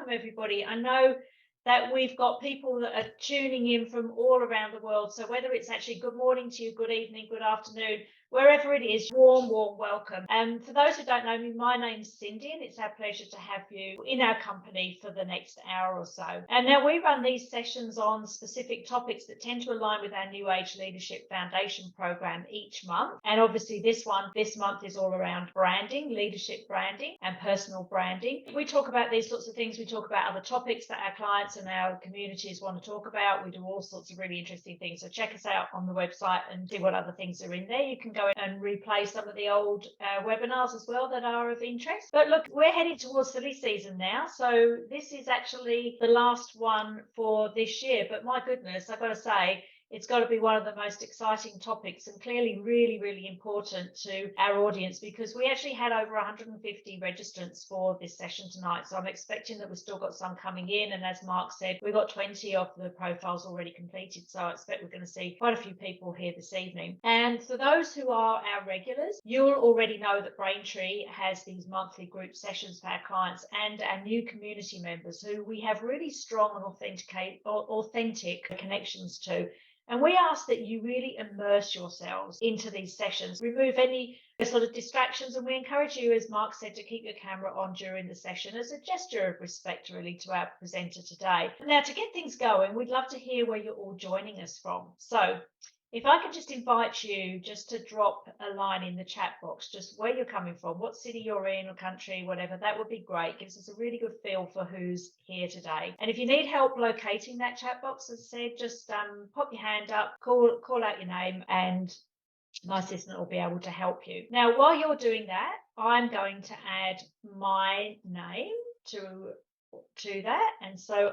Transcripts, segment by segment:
welcome everybody. I know that we've got people that are tuning in from all around the world. So whether it's actually good morning to you, good evening, good afternoon, wherever it is, warm welcome. And for those who don't know me, my name's Cindy, and it's our pleasure to have you in our company for the next hour or so. And now we run these sessions on specific topics that tend to align with our New Age Leadership Foundation program each month. And obviously this month is all around branding, leadership branding and personal branding. We talk about these sorts of things. We talk about other topics that our clients and our communities want to talk about. We do all sorts of really interesting things. So check us out on the website and see what other things are in there. You can go and replay some of the old webinars as well that are of interest. But look, we're heading towards silly season now. So this is actually the last one for this year. But my goodness, I've got to say, it's got to be one of the most exciting topics and clearly really important to our audience, because we actually had over 150 registrants for this session tonight. So I'm expecting that we've still got some coming in. And as Mark said, we've got 20 of the profiles already completed. So I expect we're going to see quite a few people here this evening. And for those who are our regulars, you'll already know that Braintree has these monthly group sessions for our clients and our new community members who we have really strong and authentic connections to. And we ask that you really immerse yourselves into these sessions, remove any sort of distractions, and we encourage you, as Mark said, to keep your camera on during the session as a gesture of respect really to our presenter today. Now, to get things going, we'd love to hear where you're all joining us from. So if I could just invite you just to drop a line in the chat box, just where you're coming from, what city you're in or country, whatever, that would be great. Gives us a really good feel for who's here today. And if you need help locating that chat box, as I said, just pop your hand up, call out your name, and my assistant will be able to help you. Now, while you're doing that, I'm going to add my name to that. And so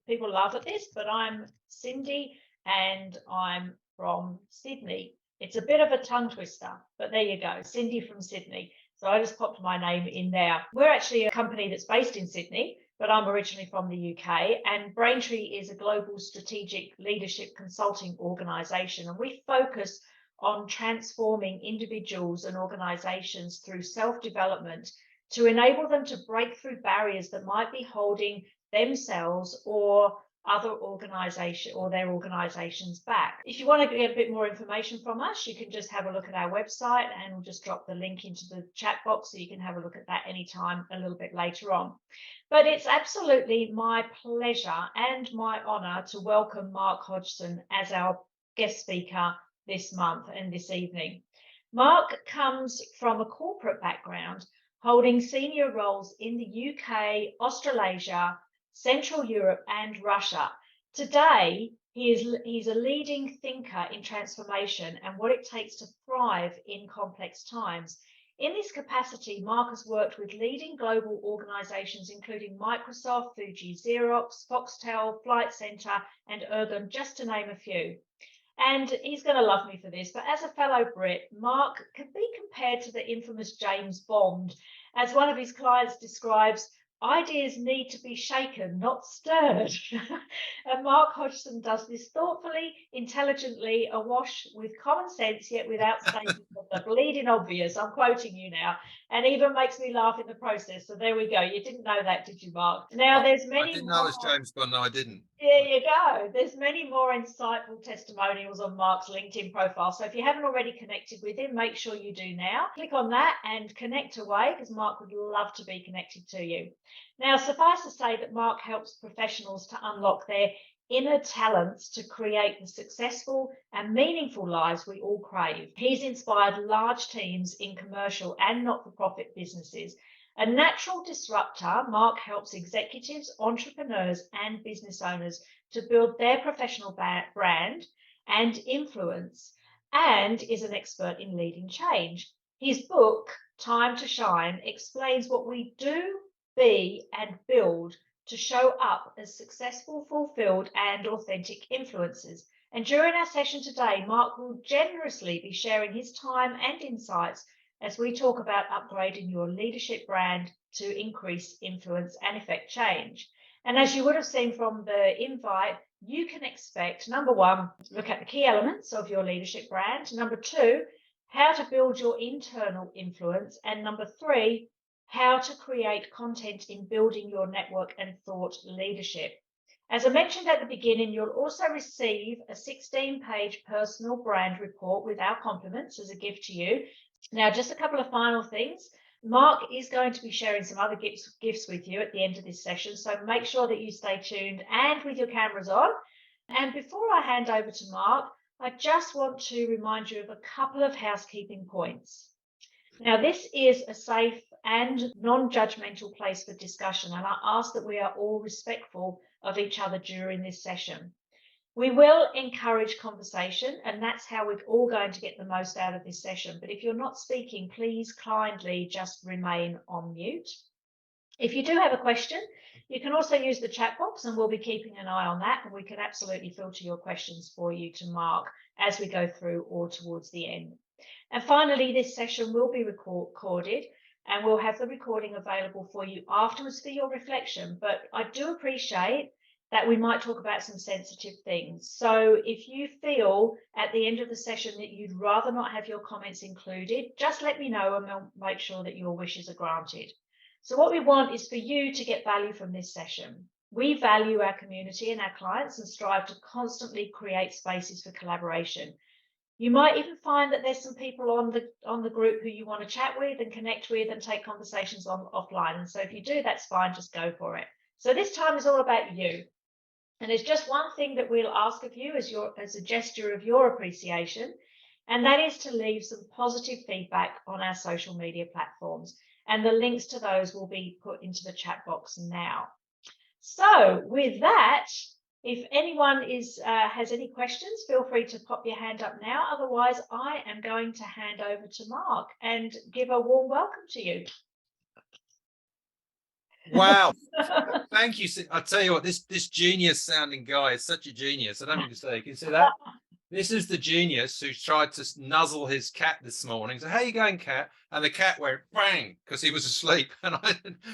people laugh at this, but I'm Cindy and I'm from Sydney. It's a bit of a tongue twister, but there you go, Cindy from Sydney. So I just popped my name in there. We're actually a company that's based in Sydney, but I'm originally from the UK, and Braintree is a global strategic leadership consulting organisation, and we focus on transforming individuals and organisations through self-development to enable them to break through barriers that might be holding themselves or other organisation or their organisations back. If you want to get a bit more information from us, you can just have a look at our website, and we'll just drop the link into the chat box so you can have a look at that anytime a little bit later on. But it's absolutely my pleasure and my honour to welcome Mark Hodgson as our guest speaker this month and this evening. Mark comes from a corporate background, holding senior roles in the UK, Australasia, Central Europe and Russia. Today, he's a leading thinker in transformation and what it takes to thrive in complex times. In this capacity, Mark has worked with leading global organisations including Microsoft, Fuji, Xerox, Foxtel, Flight Centre and Ergon, just to name a few. And he's going to love me for this, but as a fellow Brit, Mark can be compared to the infamous James Bond. As one of his clients describes, ideas need to be shaken, not stirred. And Mark Hodgson does this thoughtfully, intelligently, awash with common sense, yet without stating the bleeding obvious. I'm quoting you now, and even makes me laugh in the process. So there we go. You didn't know that, did you, Mark? Now, there's many I didn't know it was James Bond. No, I didn't. There you go. There's many more insightful testimonials on Mark's LinkedIn profile. So if you haven't already connected with him, make sure you do now. Click on that and connect away, because Mark would love to be connected to you. Now, suffice to say that Mark helps professionals to unlock their inner talents to create the successful and meaningful lives we all crave. He's inspired large teams in commercial and not-for-profit businesses. A natural disruptor, Mark helps executives, entrepreneurs, and business owners to build their professional brand and influence, and is an expert in leading change. His book, Time to Shine, explains what we do, be, and build to show up as successful, fulfilled, and authentic influencers. And during our session today, Mark will generously be sharing his time and insights as we talk about upgrading your leadership brand to increase influence and effect change. And as you would have seen from the invite, you can expect, number one, look at the key elements of your leadership brand. Number two, how to build your internal influence. And number three, how to create content in building your network and thought leadership. As I mentioned at the beginning, you'll also receive a 16-page personal brand report with our compliments as a gift to you. Now, just a couple of final things. Mark is going to be sharing some other gifts with you at the end of this session, so make sure that you stay tuned and with your cameras on. And before I hand over to Mark, I just want to remind you of a couple of housekeeping points. Now, this is a safe and non-judgmental place for discussion, and I ask that we are all respectful of each other during this session. We will encourage conversation, and that's how we're all going to get the most out of this session. But if you're not speaking, please kindly just remain on mute. If you do have a question, you can also use the chat box, and we'll be keeping an eye on that, and we can absolutely filter your questions for you to Mark as we go through or towards the end. And finally, this session will be recorded, and we'll have the recording available for you afterwards for your reflection. But I do appreciate that we might talk about some sensitive things. So if you feel at the end of the session that you'd rather not have your comments included, just let me know and we'll make sure that your wishes are granted. So what we want is for you to get value from this session. We value our community and our clients and strive to constantly create spaces for collaboration. You might even find that there's some people on the group who you want to chat with and connect with and take conversations offline. And so if you do, that's fine, just go for it. So this time is all about you. And there's just one thing that we'll ask of you as a gesture of your appreciation, and that is to leave some positive feedback on our social media platforms. And the links to those will be put into the chat box now. So with that, if anyone has any questions, feel free to pop your hand up now. Otherwise, I am going to hand over to Mark and give a warm welcome to you. Wow. Thank you. I tell you what, this genius sounding guy is such a genius. I don't mean to say, can you see that? This is the genius who tried to nuzzle his cat this morning. So, how you going, cat? And the cat went bang because he was asleep, and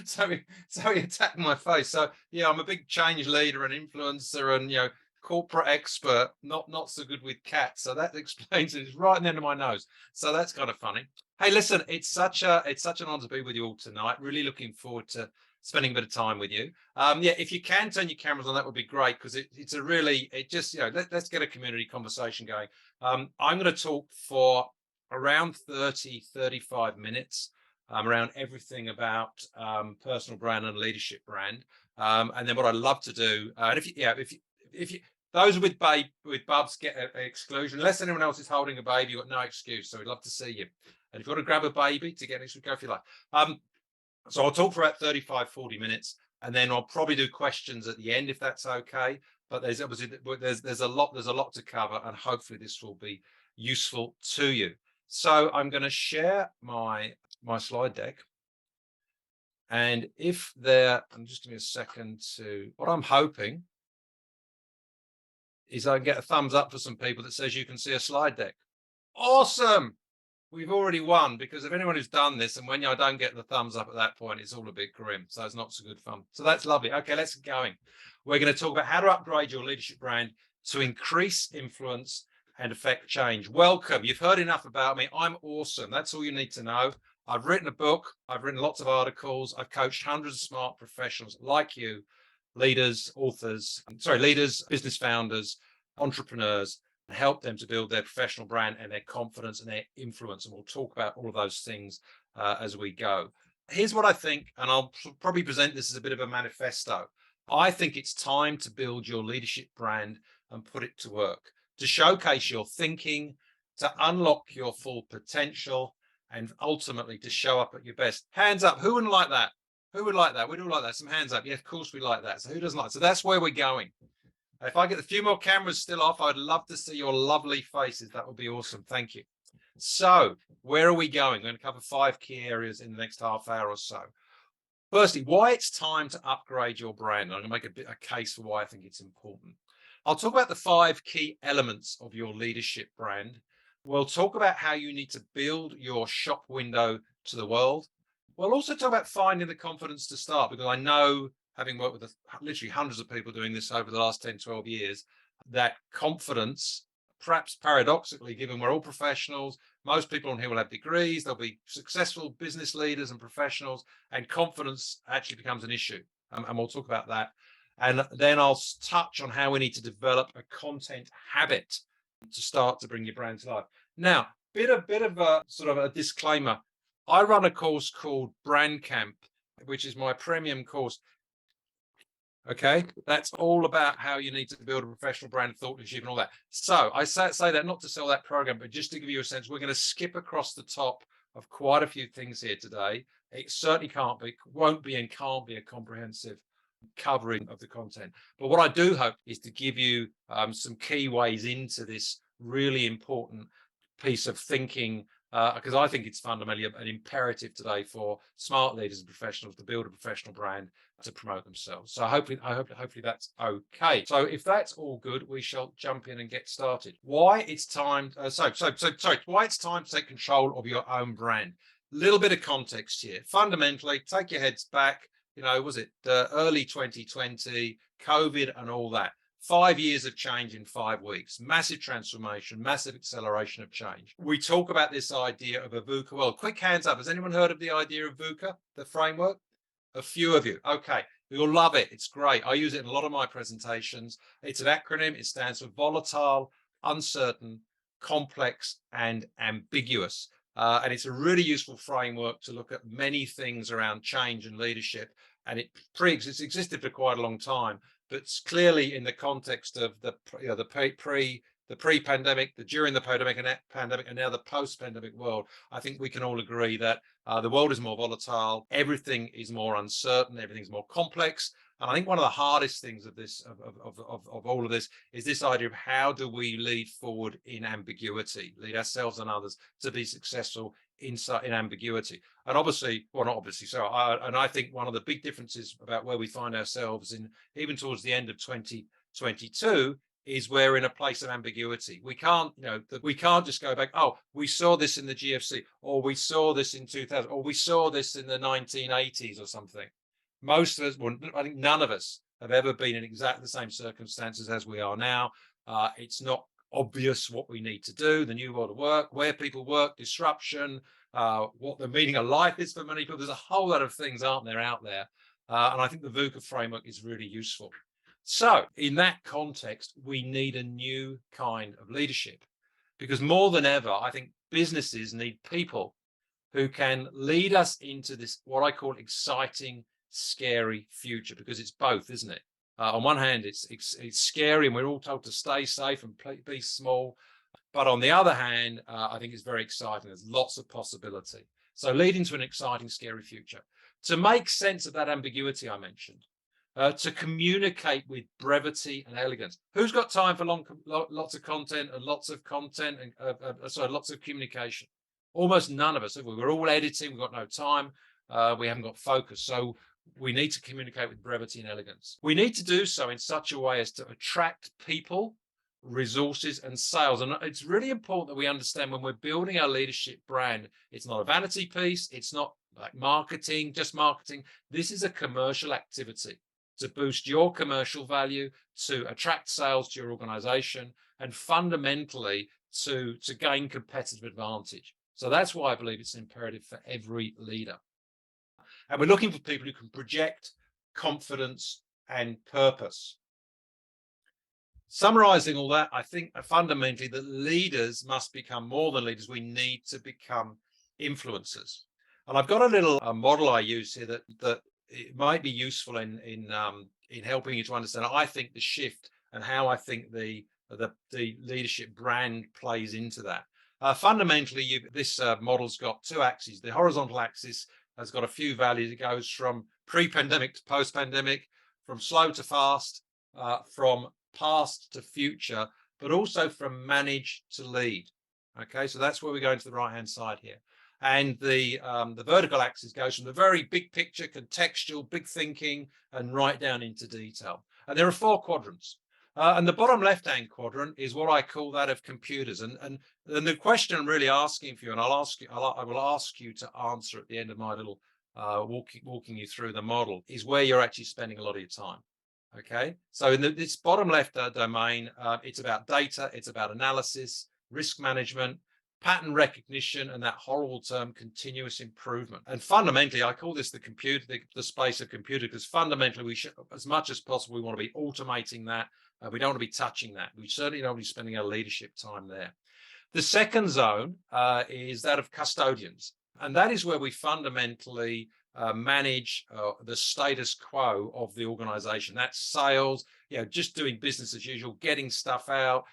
so he attacked my face. So yeah, I'm a big change leader and influencer, and corporate expert. Not so good with cats. So that explains it. It's right in the end of my nose. So that's kind of funny. Hey, listen, it's such an honor to be with you all tonight. Really looking forward to spending a bit of time with you. Yeah, if you can turn your cameras on, that would be great, because it's a really, let's get a community conversation going. I'm going to talk for around 35 minutes around everything about personal brand and leadership brand. And then what I'd love to do, and if you those with bubs get an exclusion, unless anyone else is holding a baby, you've got no excuse. So we'd love to see you. And if you want to grab a baby to get next, go if you like. So I'll talk for about 35-40 minutes, and then I'll probably do questions at the end if that's okay. But there's obviously there's a lot to cover, and hopefully this will be useful to you. So I'm going to share my slide deck, and I'm just give me a second to. What I'm hoping is I get a thumbs up for some people that says you can see a slide deck. Awesome. We've already won, because if anyone who's done this, and when I don't get the thumbs up at that point, it's all a bit grim. So it's not so good fun. So that's lovely. Okay, let's get going. We're going to talk about how to upgrade your leadership brand to increase influence and affect change. Welcome. You've heard enough about me. I'm awesome. That's all you need to know. I've written a book. I've written lots of articles. I've coached hundreds of smart professionals like you, leaders, business founders, entrepreneurs, and help them to build their professional brand and their confidence and their influence. And we'll talk about all of those things as we go. Here's what I think, and I'll probably present this as a bit of a manifesto. I think it's time to build your leadership brand and put it to work, to showcase your thinking, to unlock your full potential, and ultimately to show up at your best. Hands up. Who wouldn't like that? Who would like that? We'd all like that. Some hands up. Yeah, of course we like that. So who doesn't like it? So that's where we're going. If I get a few more cameras still off, I'd love to see your lovely faces. That would be awesome. Thank you. So where are we going? We're going to cover 5 key areas in the next half hour or so. Firstly, why it's time to upgrade your brand. I'm going to make a case for why I think it's important. I'll talk about the 5 key elements of your leadership brand. We'll talk about how you need to build your shop window to the world. We'll also talk about finding the confidence to start, because I know, having worked with literally hundreds of people doing this over the last 10, 12 years, that confidence, perhaps paradoxically, given we're all professionals, Most people on here will have degrees. They'll be successful business leaders and professionals, and confidence actually becomes an issue. And we'll talk about that. And then I'll touch on how we need to develop a content habit to start to bring your brand to life. Now, bit of a sort of a disclaimer. I run a course called Brand Camp, which is my premium course. Okay, that's all about how you need to build a professional brand, thought leadership, and all that. So I say that not to sell that program, but just to give you a sense, we're going to skip across the top of quite a few things here today. It certainly won't be, and can't be a comprehensive covering of the content. But what I do hope is to give you some key ways into this really important piece of thinking, because I think it's fundamentally an imperative today for smart leaders and professionals to build a professional brand to promote themselves. So hopefully that's okay. So if that's all good, we shall jump in and get started. Why it's time? Why it's time to take control of your own brand. Little bit of context here. Fundamentally, take your heads back. Was it early 2020, COVID and all that? 5 years of change in 5 weeks, massive transformation, massive acceleration of change. We talk about this idea of a VUCA world. Quick hands up. Has anyone heard of the idea of VUCA, the framework? A few of you. Okay. You'll love it. It's great. I use it in a lot of my presentations. It's an acronym. It stands for volatile, uncertain, complex, and ambiguous. And it's a really useful framework to look at many things around change and leadership. And it's existed for quite a long time, but it's clearly in the context of the pre-pandemic, during the pandemic, and now the post-pandemic world. I think we can all agree that the world is more volatile, everything is more uncertain, everything's more complex. And I think one of the hardest things of this, of all of this, is this idea of how do we lead forward in ambiguity, lead ourselves and others to be successful in ambiguity. And obviously, well, not obviously, and I think one of the big differences about where we find ourselves in, even towards the end of 2022, is we're in a place of ambiguity. We can't just go back, oh, we saw this in the GFC, or we saw this in 2000, or we saw this in the 1980s or something. Most of us, well, I think none of us have ever been in exactly the same circumstances as we are now. It's not obvious what we need to do, the new world of work, where people work, disruption, what the meaning of life is for many people. There's a whole lot of things, aren't there, out there? And I think the VUCA framework is really useful. So in that context, we need a new kind of leadership, because more than ever, I think businesses need people who can lead us into this, what I call exciting, scary future, because it's both, isn't it? On one hand, it's scary and we're all told to stay safe and be small. But on the other hand, I think it's very exciting. There's lots of possibility. So leading to an exciting, scary future. To make sense of that ambiguity I mentioned, to communicate with brevity and elegance. Who's got time for lots of content and lots of communication? Almost none of us. We're all editing. We've got no time. We haven't got focus. So we need to communicate with brevity and elegance. We need to do so in such a way as to attract people, resources, and sales. And it's really important that we understand when we're building our leadership brand, it's not a vanity piece. It's not like marketing, just marketing. This is a commercial activity to boost your commercial value, to attract sales to your organization, and fundamentally to gain competitive advantage. So that's why I believe it's imperative for every leader. And we're looking for people who can project confidence and purpose. Summarizing all that, I think fundamentally that leaders must become more than leaders. We need to become influencers. And I've got a little model I use here that it might be useful in helping you to understand, I think, the shift and how I think the leadership brand plays into that. Fundamentally, this model's got two axes. The horizontal axis has got a few values. It goes from pre-pandemic to post-pandemic, from slow to fast, from past to future, but also from manage to lead. Okay, so that's where we're going to the right-hand side here. And the vertical axis goes from the very big picture, contextual, big thinking, and right down into detail. And there are 4 quadrants. And the bottom left-hand quadrant is what I call that of computers. And the question I'm really asking for you, and I will ask you to answer at the end of my little walking you through the model, is where you're actually spending a lot of your time. Okay, so in this bottom left domain, it's about data, it's about analysis, risk management, pattern recognition, and that horrible term, continuous improvement. And fundamentally, I call this the space of computer, because fundamentally, we should, as much as possible, we want to be automating that. We don't want to be touching that. We certainly don't want to be spending our leadership time there. The second zone is that of custodians. And that is where we fundamentally manage the status quo of the organization. That's sales, just doing business as usual, getting stuff out,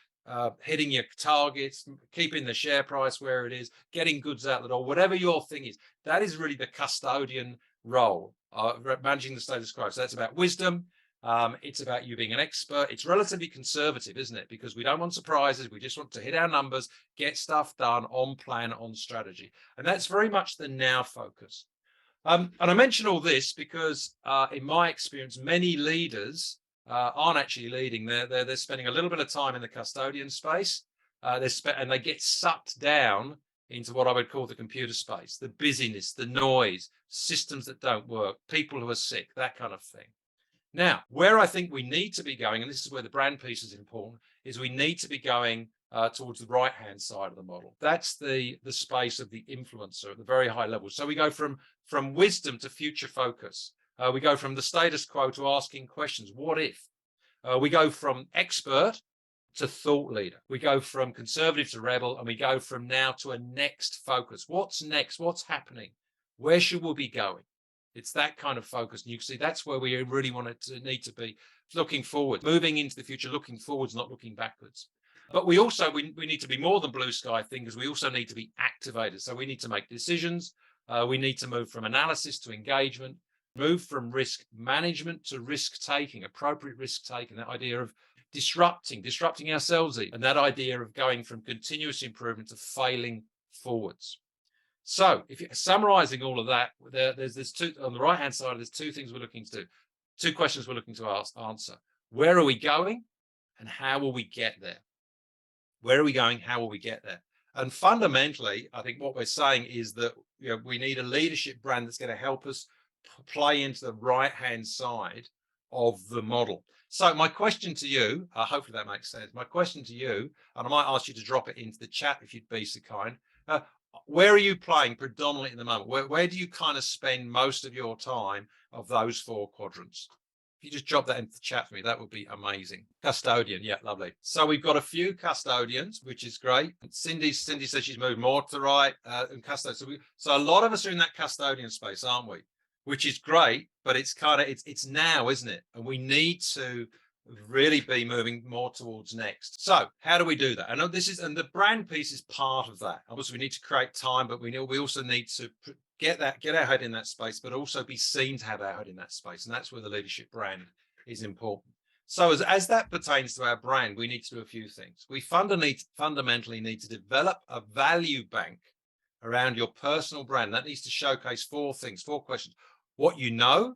hitting your targets, keeping the share price where it is, getting goods out the door, whatever your thing is. That is really the custodian role, managing the status quo. So that's about wisdom. It's about you being an expert. It's relatively conservative, isn't it? Because we don't want surprises. We just want to hit our numbers, get stuff done on plan, on strategy. And that's very much the now focus. And I mention all this because in my experience, many leaders aren't actually leading. They're spending a little bit of time in the custodian space, and they get sucked down into what I would call the computer space, the busyness, the noise, systems that don't work, people who are sick, that kind of thing. Now, where I think we need to be going, and this is where the brand piece is important, is we need to be going towards the right-hand side of the model. That's the space of the influencer at the very high level. So we go from wisdom to future focus. We go from the status quo to asking questions. What if? We go from expert to thought leader. We go from conservative to rebel, and we go from now to a next focus. What's next? What's happening? Where should we be going? It's that kind of focus. And you can see that's where we really need to be looking forward, moving into the future, looking forwards, not looking backwards. But we need to be more than blue sky thinkers. We also need to be activators. So we need to make decisions. We need to move from analysis to engagement, move from risk management to risk taking, appropriate risk taking, that idea of disrupting ourselves, and that idea of going from continuous improvement to failing forwards. So if you're summarizing all of that, there's two on the right-hand side, there's two things we're looking to do, two questions we're looking to answer. Where are we going and how will we get there? Where are we going? How will we get there? And fundamentally, I think what we're saying is that we need a leadership brand that's going to help us play into the right-hand side of the model. So my question to you, hopefully that makes sense. My question to you, and I might ask you to drop it into the chat if you'd be so kind. Where are you playing predominantly at the moment? Where do you kind of spend most of your time of those four quadrants? If you just drop that into the chat for me, that would be amazing. Custodian, yeah, lovely. So we've got a few custodians, which is great. Cindy says she's moved more to the right, and custodian. So a lot of us are in that custodian space, aren't we? Which is great, but it's now, isn't it? And we need to really be moving more towards next. So how do we do that? I know and the brand piece is part of that. Obviously, we need to create time, but we also need to get our head in that space, but also be seen to have our head in that space. And that's where the leadership brand is important. So as that pertains to our brand, we need to do a few things. We fundamentally need to develop a value bank around your personal brand. That needs to showcase four questions: what you know,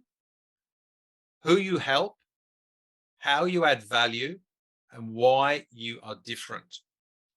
who you help, how you add value, and why you are different.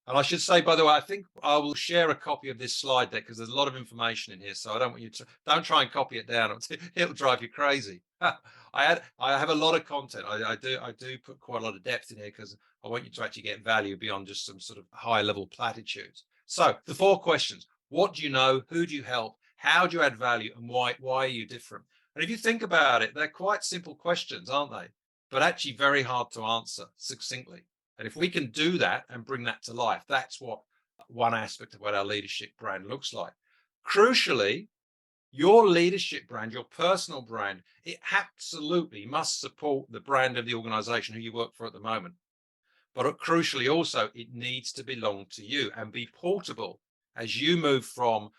And I should say, by the way, I think I will share a copy of this slide deck because there's a lot of information in here. So I don't want you to, don't try and copy it down. It'll drive you crazy. I have a lot of content. I do put quite a lot of depth in here because I want you to actually get value beyond just some sort of high level platitudes. So the four questions: what do you know? Who do you help? How do you add value? And why are you different? And if you think about it, they're quite simple questions, aren't they? But actually very hard to answer succinctly. And if we can do that and bring that to life, that's what one aspect of what our leadership brand looks like. Crucially, your leadership brand, your personal brand, it absolutely must support the brand of the organization who you work for at the moment. But crucially also, it needs to belong to you and be portable as you move from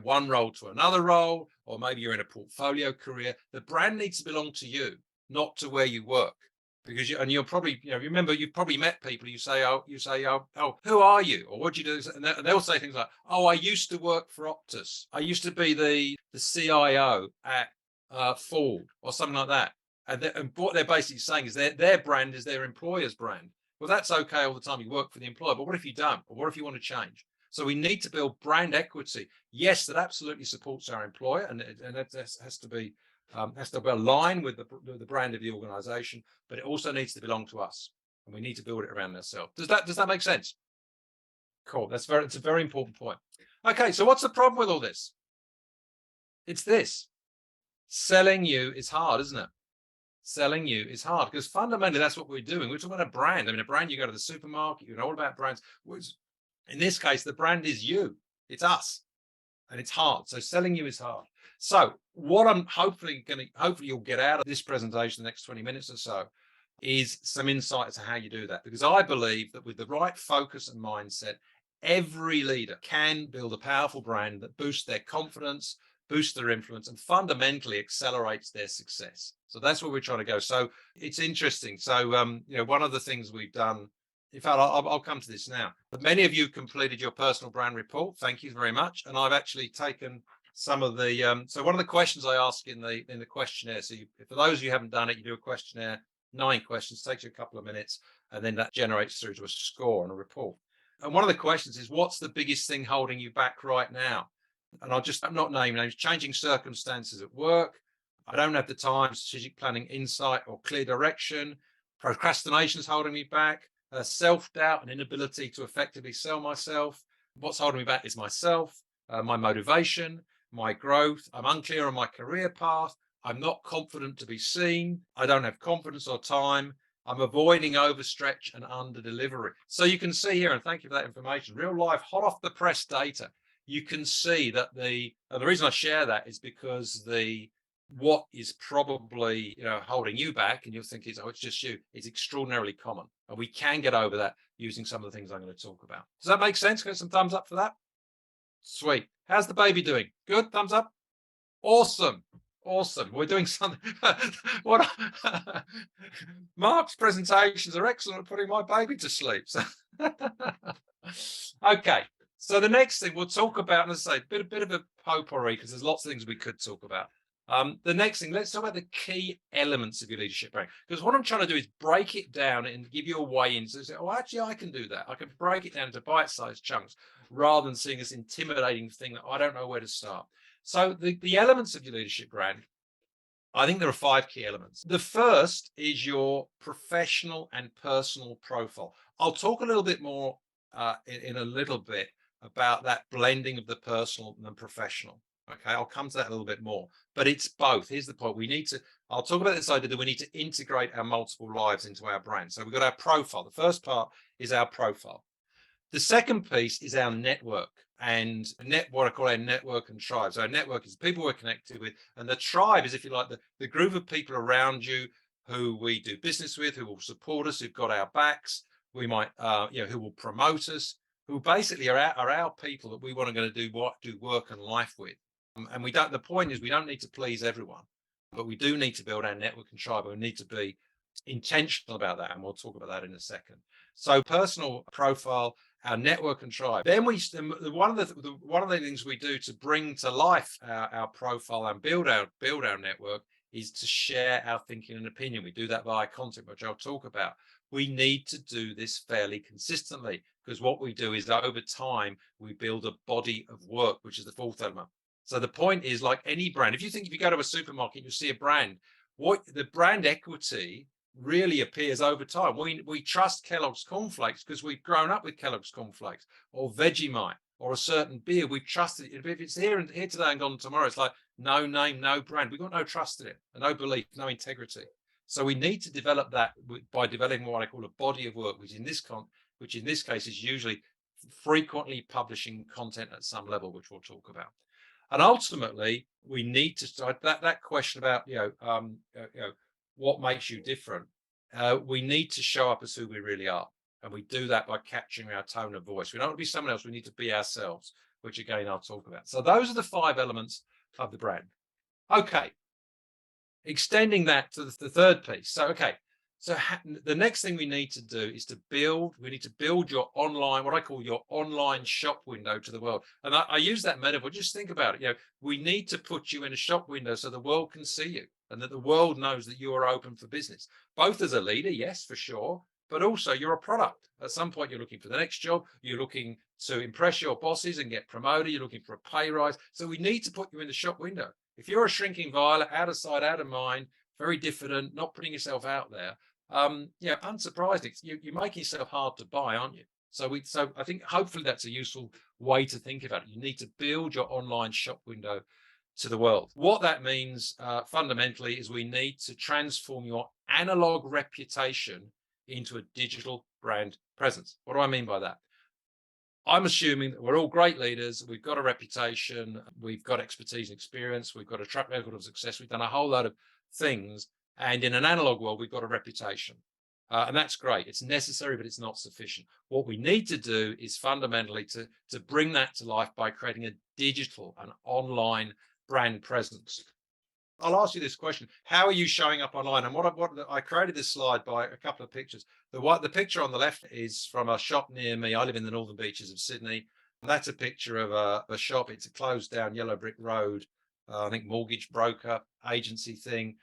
one role to another role, or maybe you're in a portfolio career. The brand needs to belong to you, not to where you work. Because you'll probably, remember, you've probably met people. You say, oh, who are you, or what do you do? And they'll say things like, oh, I used to work for Optus. I used to be the CIO at Ford, or something like that. And what they're basically saying is their brand is their employer's brand. Well, that's okay all the time. You work for the employer, but what if you don't? Or what if you want to change? So we need to build brand equity. Yes, that absolutely supports our employer, and that has to be align with the brand of the organization, but it also needs to belong to us, and we need to build it around ourselves. Does that make sense? Cool. It's a very important point. Okay, so what's the problem with all this? It's this. Selling you is hard, isn't it? Selling you is hard because fundamentally that's what we're doing. We're talking about a brand. I mean, a brand, you go to the supermarket, you know all about brands. In this case, the brand is you. It's us. And it's hard. So selling you is hard. So what I'm hopefully you'll get out of this presentation the next 20 minutes or so is some insight as to how you do that. Because I believe that with the right focus and mindset, every leader can build a powerful brand that boosts their confidence, boosts their influence, and fundamentally accelerates their success. So that's where we're trying to go. So it's interesting. So one of the things we've done, in fact, I'll come to this now. But many of you completed your personal brand report. Thank you very much. And I've actually taken some of the. So one of the questions I ask in the questionnaire. So for those of you who haven't done it, you do a questionnaire, 9 questions, takes you a couple of minutes, and then that generates through to a score on a report. And one of the questions is, what's the biggest thing holding you back right now? And I'm not naming names. Changing circumstances at work. I don't have the time. Strategic planning, insight, or clear direction. Procrastination is holding me back. Self-doubt and inability to effectively sell myself. What's holding me back is myself, my motivation, my growth. I'm unclear on my career path. I'm not confident to be seen. I don't have confidence or time. I'm avoiding overstretch and under delivery. So you can see here, and thank you for that information, real life, hot off the press data. You can see that the reason I share that is because what is probably holding you back, and you'll think it's just you, is extraordinarily common, and we can get over that using some of the things I'm going to talk about. Does that make sense? Get some thumbs up for that. Sweet. How's the baby doing? Good. Thumbs up. Awesome. We're doing something. What Mark's presentations are excellent at putting my baby to sleep. So okay. So the next thing we'll talk about, and as I say, a bit of a potpourri because there's lots of things we could talk about. The next thing, let's talk about the key elements of your leadership brand. Because what I'm trying to do is break it down and give you a way in. So say, oh, actually, I can do that. I can break it down into bite-sized chunks rather than seeing this intimidating thing that I don't know where to start. So the elements of your leadership brand, I think there are 5 key elements. The first is your professional and personal profile. I'll talk a little bit more in a little bit about that blending of the personal and the professional. Okay, I'll come to that a little bit more, but it's both. Here's the point. I'll talk about this idea that we need to integrate our multiple lives into our brand. So we've got our profile. The first part is our profile. The second piece is our network, and what I call our network and tribe. So our network is people we're connected with, and the tribe is, if you like, the group of people around you who we do business with, who will support us, who've got our backs, we might, who will promote us, who basically are our people that we want to do work and life with. And the point is, we don't need to please everyone, but we do need to build our network and tribe. We need to be intentional about that, and we'll talk about that in a second. So personal profile, our network and tribe. Then one of the things we do to bring to life our profile and build our network is to share our thinking and opinion. We do that via content, which I'll talk about. We need to do this fairly consistently, because what we do is over time we build a body of work, which is the 4th element. So the point is, like any brand, if you go to a supermarket, you see a brand, what the brand equity really appears over time. We trust Kellogg's cornflakes because we've grown up with Kellogg's cornflakes, or Vegemite, or a certain beer. We've trusted it. If it's here today and gone tomorrow, it's like no name, no brand. We've got no trust in it, no belief, no integrity. So we need to develop that by developing what I call a body of work, which in this case is usually frequently publishing content at some level, which we'll talk about. And ultimately, we need to start that question about what makes you different. We need to show up as who we really are, and we do that by capturing our tone of voice. We don't want to be someone else. We need to be ourselves, which again I'll talk about. So those are the 5 elements of the brand. Okay, extending that to the third piece. So the next thing we need to do is to build your online, what I call your online shop window to the world. And I use that metaphor. Just think about it. We need to put you in a shop window so the world can see you, and that the world knows that you are open for business, both as a leader, yes, for sure, but also you're a product. At some point, you're looking for the next job. You're looking to impress your bosses and get promoted. You're looking for a pay rise. So we need to put you in the shop window. If you're a shrinking violet, out of sight, out of mind, very diffident, not putting yourself out there, unsurprisingly, you're making yourself hard to buy, aren't you? So I think hopefully that's a useful way to think about it. You need to build your online shop window to the world. What that means fundamentally is we need to transform your analog reputation into a digital brand presence. What do I mean by that? I'm assuming that we're all great leaders. We've got a reputation. We've got expertise and experience. We've got a track record of success. We've done a whole load of things. And in an analog world, we've got a reputation. And that's great. It's necessary, but it's not sufficient. What we need to do is fundamentally to bring that to life by creating a digital and online brand presence. I'll ask you this question: how are you showing up online? And what I created this slide by a couple of pictures. The picture on the left is from a shop near me. I live in the northern beaches of Sydney. And that's a picture of a shop. It's a closed down yellow brick road. I think mortgage broker agency thing.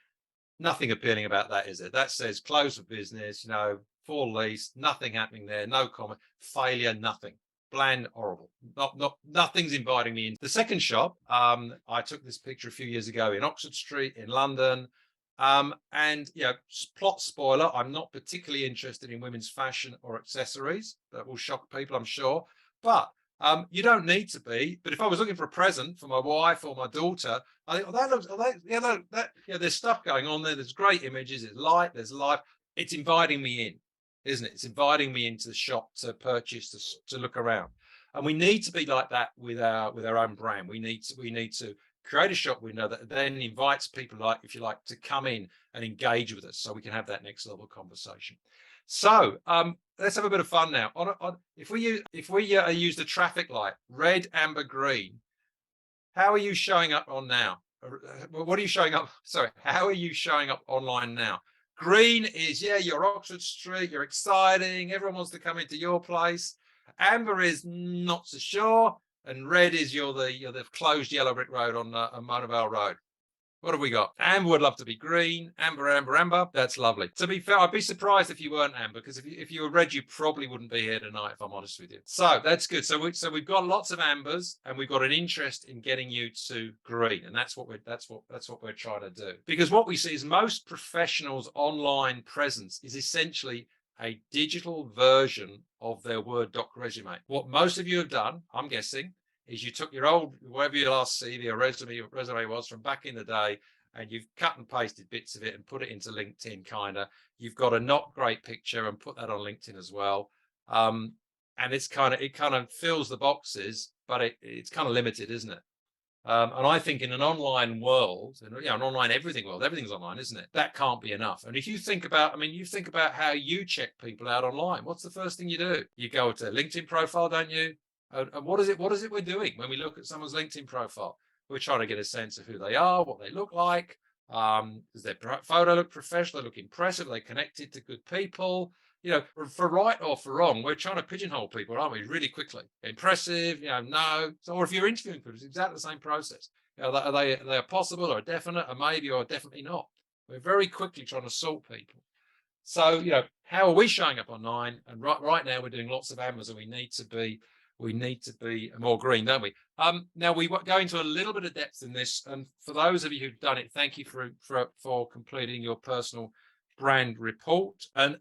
Nothing appealing about that, is it? That says close for business, full lease, nothing happening there, no comment, failure, nothing. Bland, horrible. Nothing's inviting me in. The second shop, I took this picture a few years ago in Oxford Street in London. And plot spoiler, I'm not particularly interested in women's fashion or accessories. That will shock people, I'm sure. But you don't need to be. But if I was looking for a present for my wife or my daughter, I think, there's stuff going on there. There's great images. It's light. There's life. It's inviting me in, isn't it? It's inviting me into the shop to purchase, to look around. And we need to be like that with our own brand. We need to create a shop window that then invites people, if you like, to come in and engage with us, so we can have that next level conversation. So let's have a bit of fun now. If we use the traffic light, red, amber, green, how are you showing up on now? What are you showing up? Sorry, how are you showing up online now? Green is, you're Oxford Street, you're exciting, everyone wants to come into your place. Amber is not so sure, and red is you're the closed yellow brick road on Monavale Road. What have we got? Amber would love to be green. Amber, amber, amber. That's lovely. To be fair, I'd be surprised if you weren't amber, because if you were red, you probably wouldn't be here tonight, if I'm honest with you. So that's good. So we've got lots of ambers, and we've got an interest in getting you to green, and that's what we're trying to do. Because what we see is most professionals' online presence is essentially a digital version of their Word doc resume. What most of you have done, I'm guessing, is you took your old, whatever your last CV or resume was from back in the day, and you've cut and pasted bits of it and put it into LinkedIn. You've got a not great picture and put that on LinkedIn as well. And it kind of fills the boxes, but it's kind of limited, isn't it? And I think in an online world, an online everything world, everything's online, isn't it? That can't be enough. And if you think about, how you check people out online. What's the first thing you do? You go to LinkedIn profile, don't you? And what is it we're doing when we look at someone's LinkedIn profile? We're trying to get a sense of who they are, what they look like. Does their photo look professional? They look impressive? Are they connected to good people? For right or for wrong, we're trying to pigeonhole people, aren't we? Really quickly. Impressive, no. So, or if you're interviewing people, it's exactly the same process. Are they a possible or a definite, or maybe or definitely not? We're very quickly trying to sort people. So, how are we showing up online? And right now we're doing lots of ambers, and we need to be more green, don't we? Now we go into a little bit of depth in this, and for those of you who've done it, thank you for completing your personal brand report. And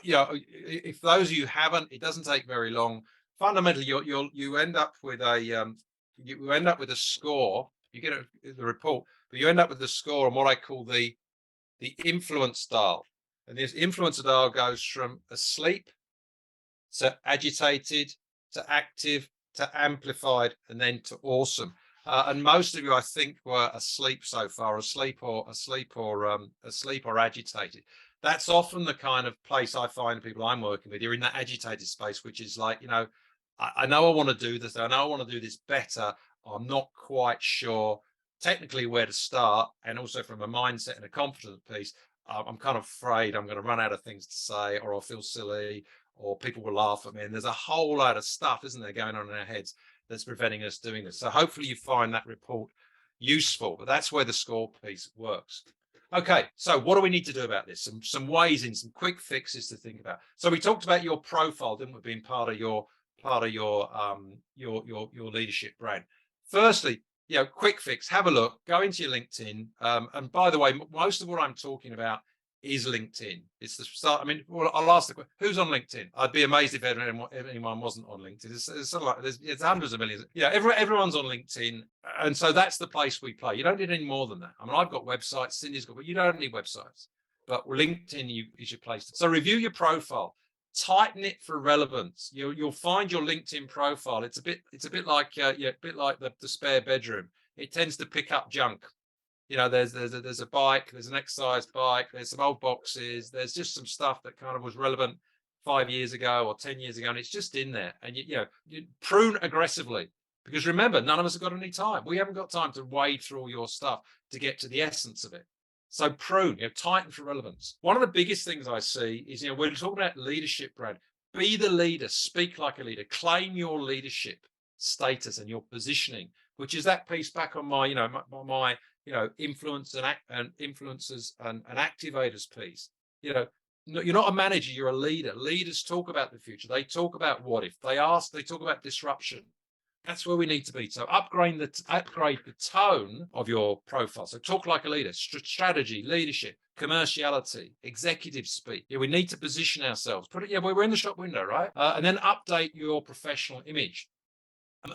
if those of you haven't, it doesn't take very long. Fundamentally, you end up with a score. You get the report, but you end up with the score on what I call the influence dial. And this influence dial goes from asleep to agitated to active to amplified, and then to awesome. And most of you, I think, were asleep so far, asleep or agitated. That's often the kind of place I find people I'm working with. You're in that agitated space, which is like, I know I want to do this. I know I want to do this better. I'm not quite sure technically where to start. And also from a mindset and a confidence piece, I'm kind of afraid I'm going to run out of things to say, or I'll feel silly, or people will laugh at me. And there's a whole lot of stuff, isn't there, going on in our heads that's preventing us doing this. So hopefully you find that report useful, but that's where the score piece works. Okay, so what do we need to do about this? Some ways in, some quick fixes to think about. So we talked about your profile, didn't we, being part of your leadership brand. Firstly, quick fix, have a look, go into your LinkedIn. And by the way, most of what I'm talking about is LinkedIn. It's the start. I mean, well, I'll ask the question, who's on LinkedIn? I'd be amazed if anyone wasn't on LinkedIn. It's sort of like there's hundreds of millions. Yeah, everyone's on LinkedIn. And so that's the place we play. You don't need any more than that. I mean, I've got websites, Cindy's got, but you don't need websites. But LinkedIn is your place. So review your profile. Tighten it for relevance. You'll find your LinkedIn profile. It's a bit like the spare bedroom. It tends to pick up junk. There's a bike, there's an exercise bike, there's some old boxes, there's just some stuff that kind of was relevant 5 years ago or 10 years ago, and it's just in there. And you prune aggressively, because remember, none of us have got any time. We haven't got time to wade through all your stuff to get to the essence of it. So prune, tighten for relevance. One of the biggest things I see is, we're talking about leadership, Brad. Be the leader, speak like a leader, claim your leadership status and your positioning, which is that piece back on my, my influence and influencers and activators piece. You're not a manager, you're a leader. Leaders talk about the future. They talk about what if. They talk about disruption. That's where we need to be. So upgrade the tone of your profile. So talk like a leader, strategy, leadership, commerciality, executive speak. We need to position ourselves. We're in the shop window, right? And then update your professional image.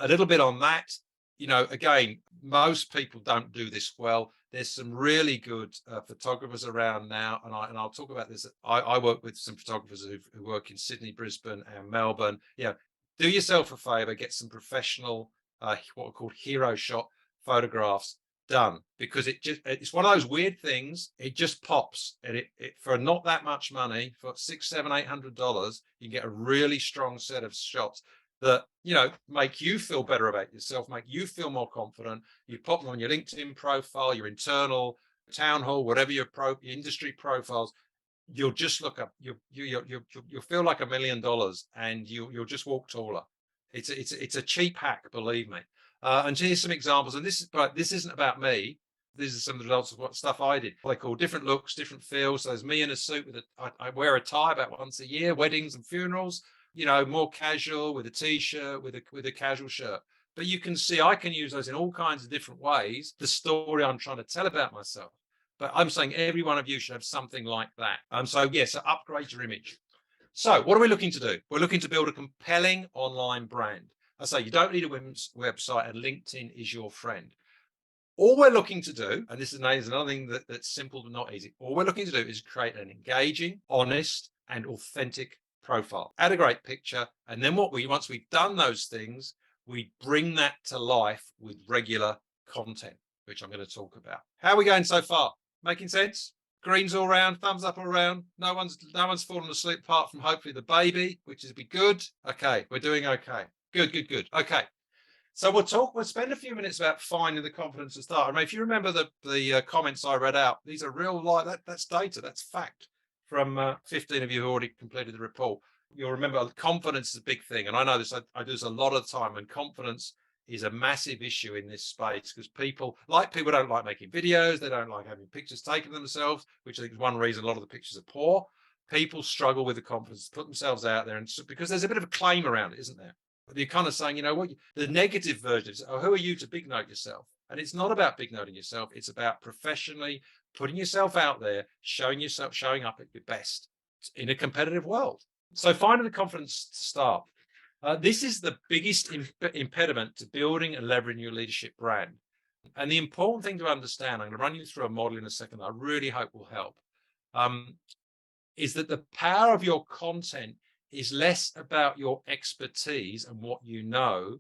A little bit on that. Again, most people don't do this well. There's some really good photographers around now, and I'll talk about this. I work with some photographers who work in Sydney, Brisbane, and Melbourne. Do yourself a favor, get some professional, what are called hero shot photographs done, because it's one of those weird things. It just pops, and it for not that much money, for $600, $700, $800, you can get a really strong set of shots that make you feel better about yourself, make you feel more confident. You pop them on your LinkedIn profile, your internal town hall, whatever your industry profiles. You'll just look up. You'll feel like $1 million, and you'll just walk taller. It's a cheap hack, believe me. And here's some examples. And this isn't about me. These are some of the results of what stuff I did. They call different looks, different feels. So there's me in a suit I wear a tie about once a year, weddings and funerals. More casual with a t-shirt, with a casual shirt. But you can see I can use those in all kinds of different ways. The story I'm trying to tell about myself. But I'm saying every one of you should have something like that. So upgrade your image. So what are we looking to do? We're looking to build a compelling online brand. I say you don't need a website, and LinkedIn is your friend. All we're looking to do, and this is another thing that's simple but not easy. All we're looking to do is create an engaging, honest, and authentic profile. Add a great picture, and then once we've done those things, we bring that to life with regular content, which I'm going to talk about. How are we going so far? Making sense? Greens all round, thumbs up all round. No one's fallen asleep apart from hopefully the baby, which is be good. Okay, we're doing okay. Good. Okay. So we'll spend a few minutes about finding the confidence to start. I mean, if you remember the comments I read out, these are real life, that's data, that's fact from 15 of you who already completed the report. You'll remember confidence is a big thing. And I know this, I do this a lot of the time, and confidence is a massive issue in this space, because people don't like making videos. They don't like having pictures taken themselves, which I think is one reason a lot of the pictures are poor. People struggle with the confidence to put themselves out there, and because there's a bit of a claim around it, isn't there? You're kind of saying, the negative version is, who are you to big note yourself? And it's not about big noting yourself. It's about professionally putting yourself out there, showing up at your best in a competitive world. So finding the confidence to start. This is the biggest impediment to building and leveraging your leadership brand. And the important thing to understand, I'm going to run you through a model in a second that I really hope will help, is that the power of your content is less about your expertise and what you know,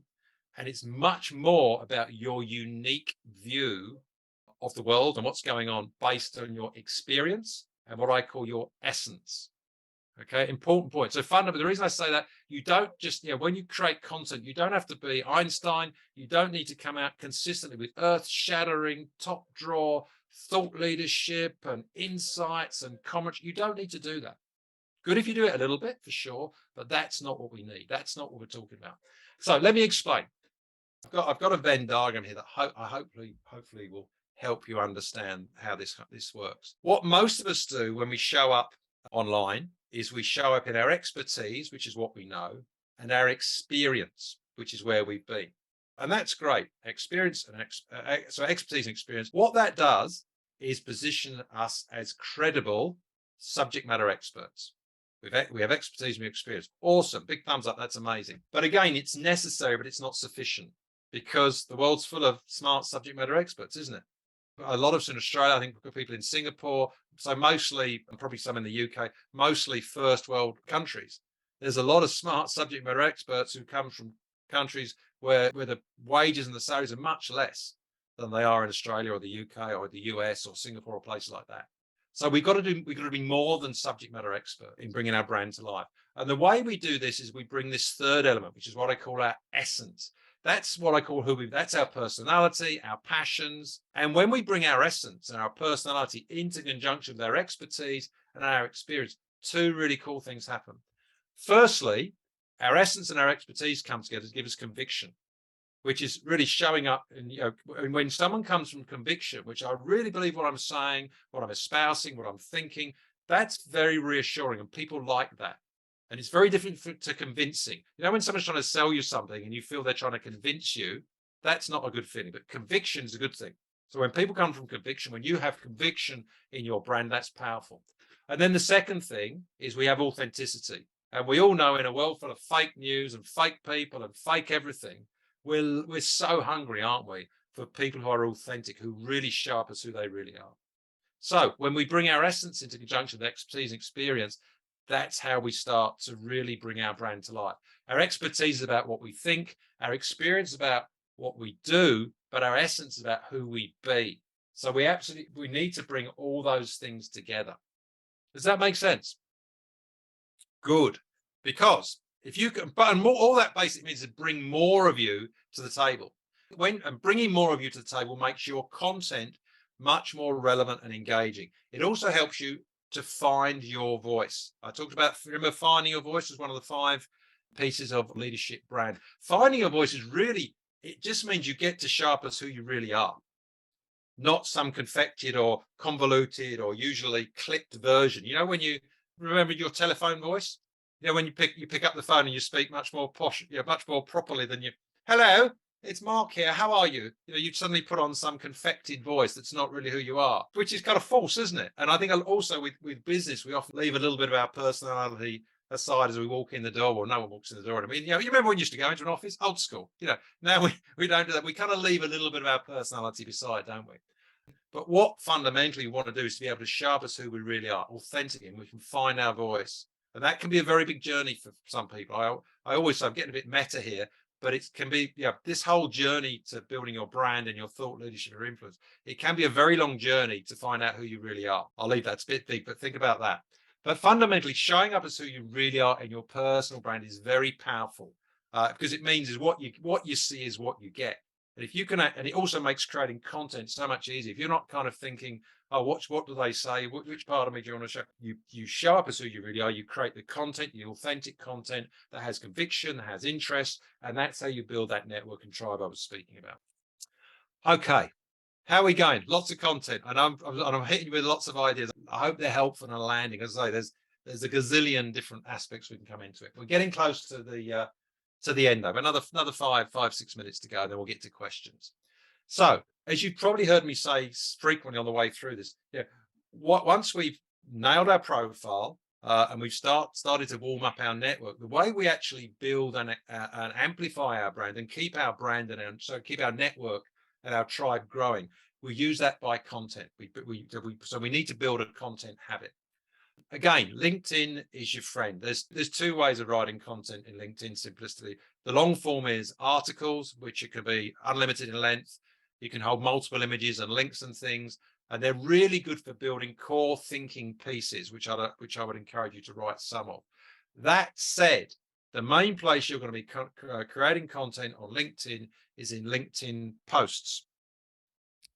and it's much more about your unique view of the world and what's going on based on your experience and what I call your essence. Okay, important point. So fundamentally, the reason I say that, you don't just, when you create content, you don't have to be Einstein. You don't need to come out consistently with earth-shattering, top drawer thought leadership and insights and comments. You don't need to do that. Good if you do it a little bit, for sure, but that's not what we need. That's not what we're talking about. So let me explain. I've got a Venn diagram here that hopefully will help you understand how this works. What most of us do when we show up online is we show up in our expertise, which is what we know, and our experience, which is where we've been. And that's great. Experience and so expertise and experience. What that does is position us as credible subject matter experts. We have expertise, we have experience. Awesome. Big thumbs up. That's amazing. But again, it's necessary, but it's not sufficient, because the world's full of smart subject matter experts, isn't it? A lot of us in Australia, I think we've got people in Singapore, so mostly, and probably some in the UK, mostly first world countries. There's a lot of smart subject matter experts who come from countries where the wages and the salaries are much less than they are in Australia or the UK or the US or Singapore or places like that. So we've got to be more than subject matter expert in bringing our brand to life. And the way we do this is we bring this third element, which is what I call our essence. That's what I call that's our personality, our passions. And when we bring our essence and our personality into conjunction with our expertise and our experience, two really cool things happen. Firstly, our essence and our expertise come together to give us conviction, which is really showing up. And when someone comes from conviction, which I really believe what I'm saying, what I'm espousing, what I'm thinking, that's very reassuring, and people like that. And it's very different to convincing. When someone's trying to sell you something and you feel they're trying to convince you, that's not a good feeling. But conviction is a good thing. So when people come from conviction, when you have conviction in your brand, that's powerful. And then the second thing is we have authenticity. And we all know, in a world full of fake news and fake people and fake everything, we're so hungry, aren't we, for people who are authentic, who really show up as who they really are. So when we bring our essence into conjunction with expertise and experience, that's how we start to really bring our brand to life. Our expertise is about what we think, our experience is about what we do, but our essence is about who we be. So we need to bring all those things together. Does that make sense? Good. Because if you can, all that basically means is bring more of you to the table. And bringing more of you to the table makes your content much more relevant and engaging. It also helps you to find your voice. I talked about, remember, finding your voice was one of the 5 pieces of leadership brand. Finding your voice is really, it just means you get to show up as who you really are, not some confected or convoluted or usually clipped version. When you remember your telephone voice, when you pick up the phone and you speak much more posh, much more properly than hello, it's Mark here, how are you? You suddenly put on some confected voice that's not really who you are, which is kind of false, isn't it? And I think also with business, we often leave a little bit of our personality aside as we walk in the door. Well, no one walks in the door. I mean, you remember when you used to go into an office, old school, now we don't do that. We kind of leave a little bit of our personality beside, don't we? But what fundamentally we want to do is to be able to show up as who we really are, authentic, and we can find our voice. And that can be a very big journey for some people. I always say, I'm getting a bit meta here, but it can be, this whole journey to building your brand and your thought leadership or influence, it can be a very long journey to find out who you really are. I'll leave that, it's a bit big, but think about that. But fundamentally, showing up as who you really are in your personal brand is very powerful, because it means is what you see is what you get. And if you can, and it also makes creating content so much easier. If you're not kind of thinking, oh, what do they say? Which part of me do you want to show? You show up as who you really are. You create the content, the authentic content that has conviction, that has interest, and that's how you build that network and tribe I was speaking about. Okay, how are we going? Lots of content, and I'm hitting you with lots of ideas. I hope they're helpful and landing. As I say, there's a gazillion different aspects we can come into it. We're getting close to the end of another 5-6 minutes to go, and then we'll get to questions. So, as you've probably heard me say frequently on the way through this, once we've nailed our profile and we've started to warm up our network, the way we actually build and amplify our brand and keep our brand and keep our network and our tribe growing, we use that by content. So we need to build a content habit. Again, LinkedIn is your friend. There's 2 ways of writing content in LinkedIn, simplistically. The long form is articles, which it can be unlimited in length. You can hold multiple images and links and things, and they're really good for building core thinking pieces, which I would encourage you to write some of. That said, the main place you're going to be creating content on LinkedIn is in LinkedIn posts,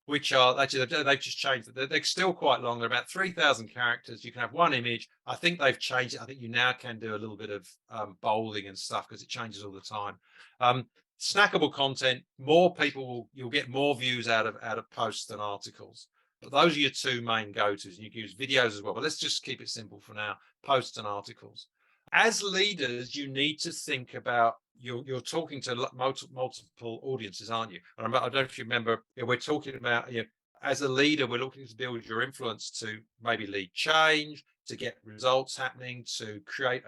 which are actually, they've just changed it. They're still quite long. They're about 3,000 characters. You can have one image. I think they've changed it. I think you now can do a little bit of bolding and stuff because it changes all the time. Snackable content, more people you'll get more views out of posts than articles. But those are your 2 main go-tos. And you can use videos as well. But let's just keep it simple for now, posts and articles. As leaders, you need to think about you're talking to multiple audiences, aren't you? And I don't know if you remember, we're talking about, as a leader, we're looking to build your influence to maybe lead change, to get results happening, to create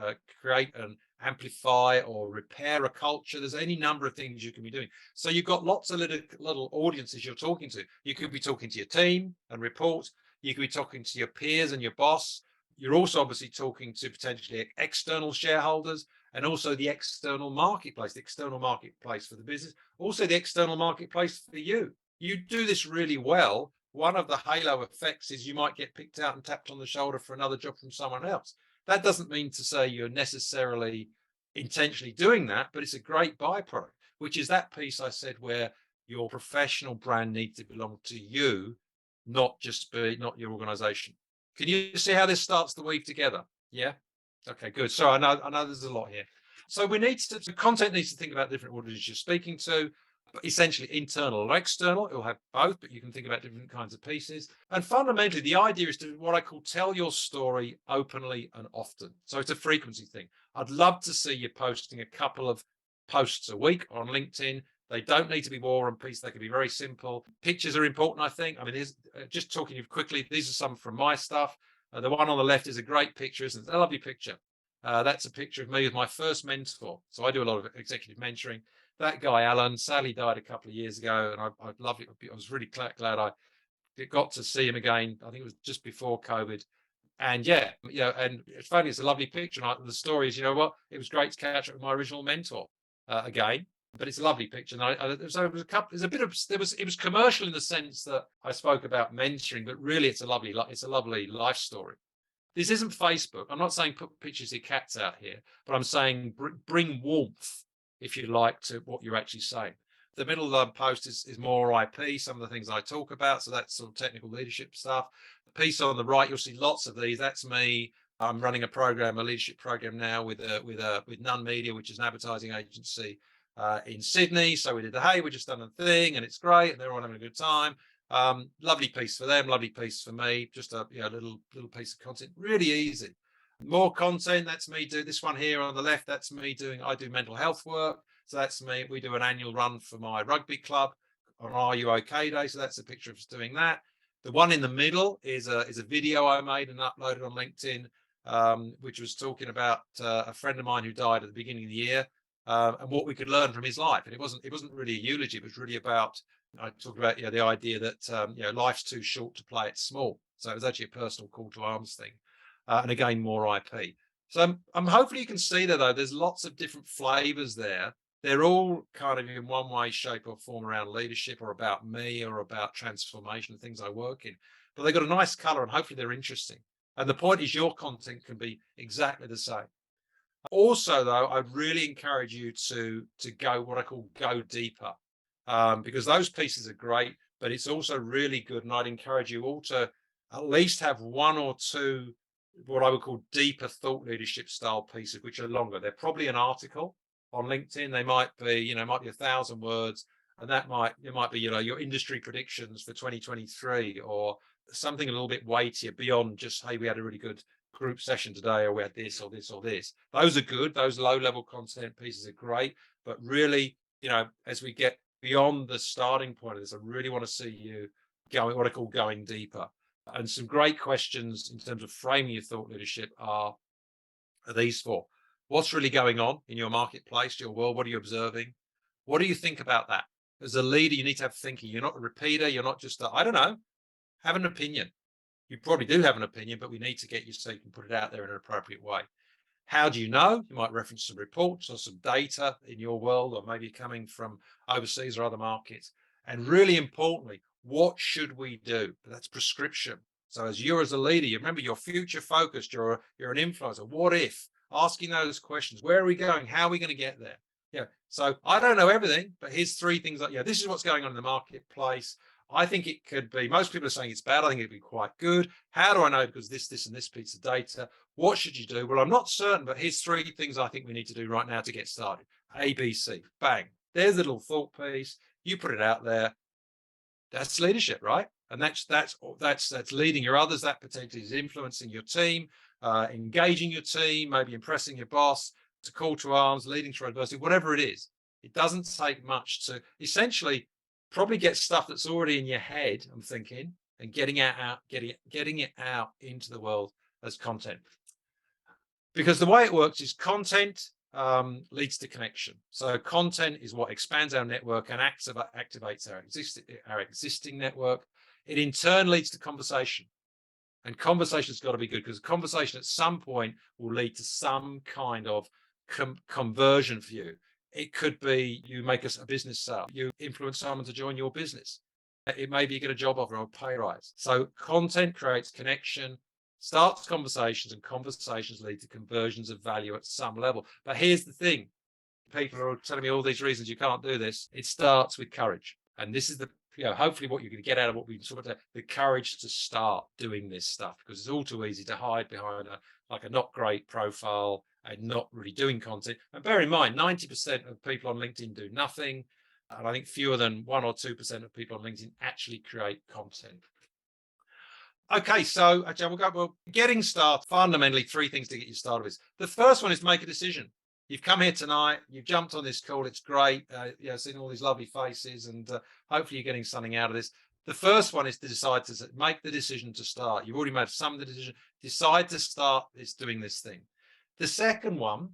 and amplify or repair a culture. There's any number of things you can be doing. So you've got lots of little audiences you're talking to. You could be talking to your team and report. You could be talking to your peers and your boss. You're also obviously talking to potentially external shareholders, and also the external marketplace for the business, also the external marketplace for you. You do this really well. One of the halo effects is you might get picked out and tapped on the shoulder for another job from someone else. That doesn't mean to say you're necessarily intentionally doing that, but it's a great byproduct, which is that piece I said where your professional brand needs to belong to you, not your organization. Can you see how this starts to weave together? Yeah. Okay, good. So I know there's a lot here. So the content needs to think about different audiences you're speaking to, but essentially internal or external. It'll have both, but you can think about different kinds of pieces. And fundamentally, the idea is to what I call tell your story openly and often. So it's a frequency thing. I'd love to see you posting a couple of posts a week on LinkedIn. They don't need to be war and peace. They can be very simple. Pictures are important, I think. I mean, just talking to you quickly, these are some from my stuff. The one on the left is a great picture, isn't it? A lovely picture. That's a picture of me with my first mentor. So I do a lot of executive mentoring. That guy, Alan, sadly died a couple of years ago, and I loved it. I was really glad I got to see him again. I think it was just before COVID. And yeah, and it's funny, it's a lovely picture. And the story is, you know what? It was great to catch up with my original mentor again. But it's a lovely picture. And so it was it was commercial in the sense that I spoke about mentoring, but really it's a lovely life story. This isn't Facebook. I'm not saying put pictures of your cats out here, but I'm saying bring warmth, if you like, to what you're actually saying. The middle post is more IP, some of the things I talk about. So that's sort of technical leadership stuff. The piece on the right, you'll see lots of these. That's me. I'm running a leadership program now with Nunn Media, which is an advertising agency in Sydney. So we did we're just done a thing, and it's great, and they're all having a good time. Lovely piece for them, lovely piece for me. Just a little piece of content, really easy. More content. That's me do this one here on the left. That's me I do mental health work. So that's me. We do an annual run for my rugby club on Are You OK Day. So that's a picture of us doing that. The one in the middle is a video I made and uploaded on LinkedIn, which was talking about a friend of mine who died at the beginning of the year. And what we could learn from his life. And it wasn't really a eulogy. It was really about, I talked about the idea that life's too short to play it small. So it was actually a personal call to arms thing. And again, more IP. So I'm hopefully you can see that though. There's lots of different flavors there. They're all kind of in one way, shape, or form around leadership or about me or about transformation, the things I work in. But they've got a nice color and hopefully they're interesting. And the point is your content can be exactly the same. Also, though, I'd really encourage you to go what I call go deeper, because those pieces are great, but it's also really good. And I'd encourage you all to at least have one or two what I would call deeper thought leadership style pieces, which are longer. They're probably an article on LinkedIn. They might be, might be 1,000 words, and it might be, your industry predictions for 2023 or something a little bit weightier beyond just, hey, we had a really good group session today, or we had this or this or this. Those are good. Those low level content pieces are great. But really, as we get beyond the starting point of this, I really want to see you going, what I call going deeper. And some great questions in terms of framing your thought leadership are these four. What's really going on in your marketplace, your world? What are you observing? What do you think about that? As a leader, you need to have thinking. You're not a repeater. You're not just I don't know, have an opinion. You probably do have an opinion, but we need to get you so you can put it out there in an appropriate way. How do you know? You might reference some reports or some data in your world, or maybe coming from overseas or other markets. And really importantly, what should we do? That's prescription. So as a leader, you remember you're future focused, you're an influencer. What if? Asking those questions. Where are we going? How are we going to get there? So I don't know everything, but here's three things this is what's going on in the marketplace. I think it could be, most people are saying it's bad. I think it'd be quite good. How do I know? Because this, and this piece of data. What should you do? Well, I'm not certain, but here's three things I think we need to do right now to get started. A, B, C, bang. There's a little thought piece. You put it out there. That's leadership, right? And that's leading your others. That potentially is influencing your team, engaging your team, maybe impressing your boss. It's a call to arms, leading through adversity, whatever it is. It doesn't take much to essentially probably get stuff that's already in your head, I'm thinking, and getting it out into the world as content. Because the way it works is content leads to connection. So content is what expands our network and activates our existing network. It in turn leads to conversation. And conversation's got to be good, because conversation at some point will lead to some kind of conversion for you. It could be you make a business sale, you influence someone to join your business. It may be you get a job offer or a pay rise. So content creates connection, starts conversations, and conversations lead to conversions of value at some level. But here's the thing. People are telling me all these reasons you can't do this. It starts with courage. And this is the, hopefully what you're going to get out of what we talked about, the courage to start doing this stuff, because it's all too easy to hide behind a not great profile and not really doing content. And bear in mind, 90% of people on LinkedIn do nothing. And I think fewer than 1 or 2% of people on LinkedIn actually create content. Okay, so getting started, fundamentally 3 things to get you started with. The first one is make a decision. You've come here tonight, you've jumped on this call, it's great, seeing all these lovely faces, and hopefully you're getting something out of this. The first one is to decide to make the decision to start. You've already made some of the decision, decide to start doing this thing. The second one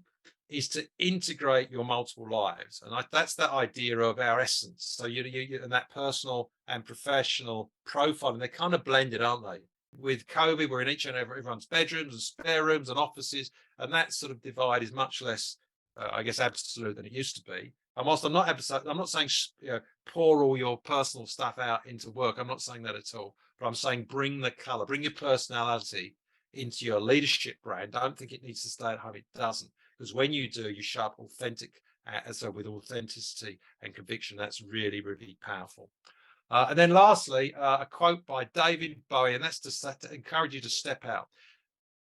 is to integrate your multiple lives. And that's that idea of our essence. So you and that personal and professional profile, and they're kind of blended, aren't they? With COVID, we're in each and everyone's bedrooms and spare rooms and offices, and that sort of divide is much less, absolute than it used to be. And whilst I'm not saying pour all your personal stuff out into work. I'm not saying that at all. But I'm saying bring the color, bring your personality into your leadership brand. Don't think it needs to stay at home. It doesn't. Because when you do, you show up authentic. So with authenticity and conviction, that's really, really powerful. And then lastly, a quote by David Bowie, and that's to encourage you to step out.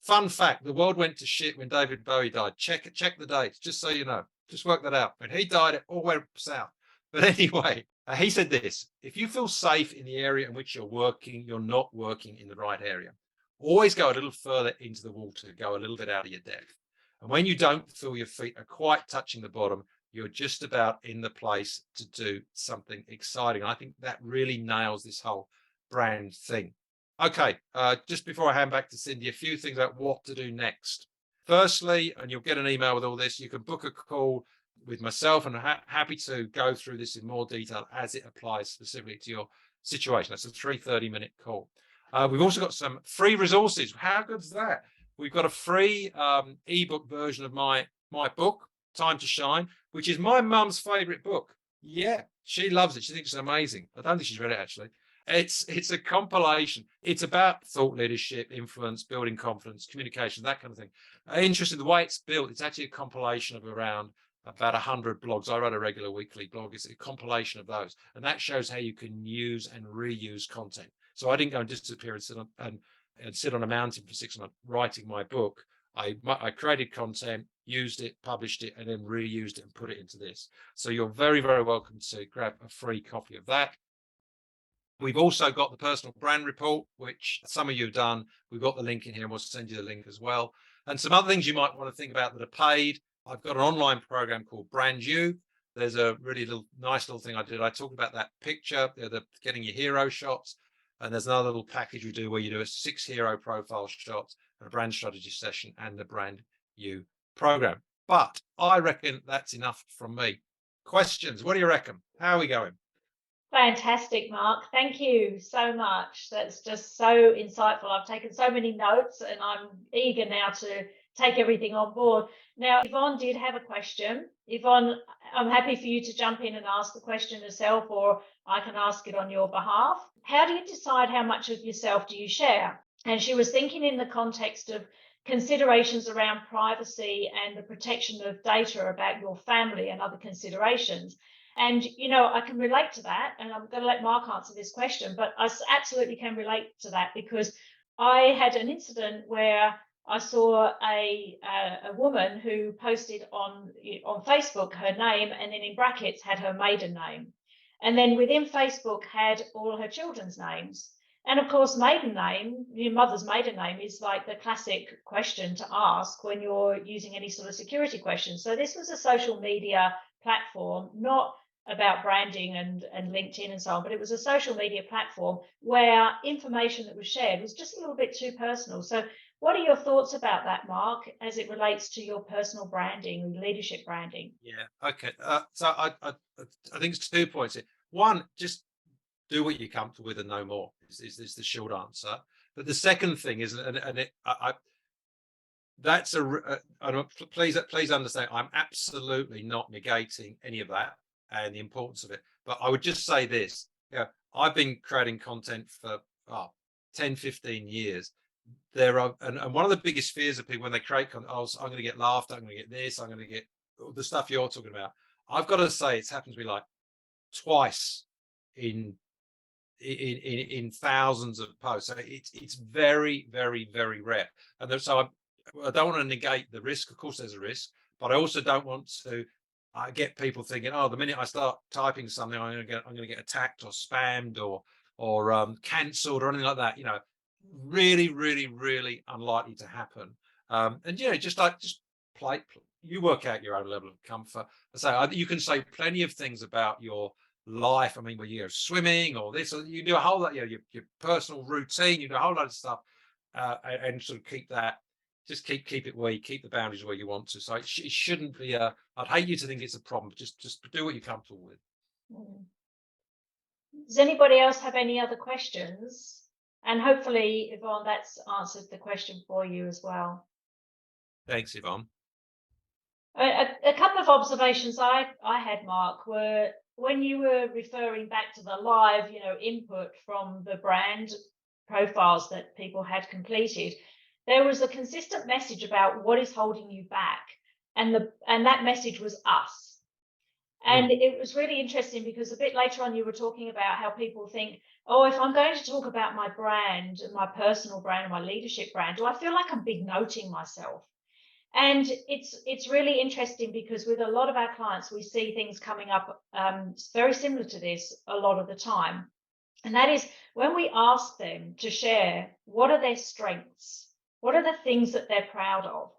Fun fact, the world went to shit when David Bowie died. Check the dates, just so you know. Just work that out. When he died, it all went south. But anyway, he said this: if you feel safe in the area in which you're working, you're not working in the right area. Always go a little further into the water, go a little bit out of your depth. And when you don't feel your feet are quite touching the bottom, you're just about in the place to do something exciting. I think that really nails this whole brand thing. Okay, just before I hand back to Cindy, a few things about what to do next. Firstly, and you'll get an email with all this, you can book a call with myself, and I'm happy to go through this in more detail as it applies specifically to your situation. That's a 30-minute call. We've also got some free resources. How good is that? We've got a free ebook version of my book, Time to Shine, which is my mum's favorite book. Yeah, she loves it. She thinks it's amazing. I don't think she's read it, actually. It's a compilation. It's about thought leadership, influence, building confidence, communication, that kind of thing. Interesting, the way it's built, it's actually a compilation of about 100 blogs. I write a regular weekly blog. It's a compilation of those. And that shows how you can use and reuse content. So I didn't go and disappear and sit on a mountain for 6 months writing my book. I created content, used it, published it, and then reused it and put it into this. So you're very, very welcome to grab a free copy of that. We've also got the Personal Brand Report, which some of you have done. We've got the link in here, and we'll send you the link as well. And some other things you might want to think about that are paid. I've got an online program called Brand You. There's a really nice little thing I did. I talked about that picture, getting your hero shots. And there's another little package we do where you do 6 hero profile shots and a brand strategy session and the Brand You program. But I reckon that's enough from me. Questions? What do you reckon? How are we going? Fantastic, Mark. Thank you so much. That's just so insightful. I've taken so many notes and I'm eager now to take everything on board. Now, Yvonne did have a question. Yvonne, I'm happy for you to jump in and ask the question yourself, or I can ask it on your behalf. How do you decide how much of yourself do you share? And she was thinking in the context of considerations around privacy and the protection of data about your family and other considerations. And, I can relate to that, and I'm going to let Mark answer this question, but I absolutely can relate to that, because I had an incident where I saw a woman who posted on Facebook her name, and then in brackets had her maiden name. And then within Facebook had all her children's names. And of course, maiden name, your mother's maiden name, is like the classic question to ask when you're using any sort of security question. So this was a social media platform, not about branding and LinkedIn and so on, but it was a social media platform where information that was shared was just a little bit too personal. So What are your thoughts about that, Mark, as it relates to your personal branding and leadership branding? Yeah. Okay. So I think it's 2 points here. One, just do what you're comfortable with and no more is the short answer. But the second thing is, and that's please understand, I'm absolutely not negating any of that and the importance of it. But I would just say this, I've been creating content for 10, 15 years. There are, and one of the biggest fears of people when they create content, I'm going to get laughed at, I'm going to get this, I'm going to get the stuff you're talking about. I've got to say, it's happened to me like twice in thousands of posts. So it's very, very, very rare. And so I don't want to negate the risk. Of course, there's a risk, but I also don't want to get people thinking, oh, the minute I start typing something, I'm going to get attacked or spammed or cancelled or anything like that. Really, really, really unlikely to happen. And just play. You work out your own level of comfort. So you can say plenty of things about your life. I mean, when you're swimming or this, or you do a whole lot, your personal routine, you do a whole lot of stuff, and sort of keep that. Just keep it where you keep the boundaries where you want to. So it shouldn't be I'd hate you to think it's a problem. Just do what you're comfortable with. Does anybody else have any other questions? And hopefully, Yvonne, that's answered the question for you as well. Thanks, Yvonne. A couple of observations I had, Mark, were when you were referring back to the live, input from the brand profiles that people had completed. There was a consistent message about what is holding you back, and that message was us. And it was really interesting because a bit later on you were talking about how people think, oh, if I'm going to talk about my brand, my personal brand, my leadership brand, do I feel like I'm big noting myself? And it's really interesting because with a lot of our clients, we see things coming up very similar to this a lot of the time. And that is when we ask them to share what are their strengths, what are the things that they're proud of,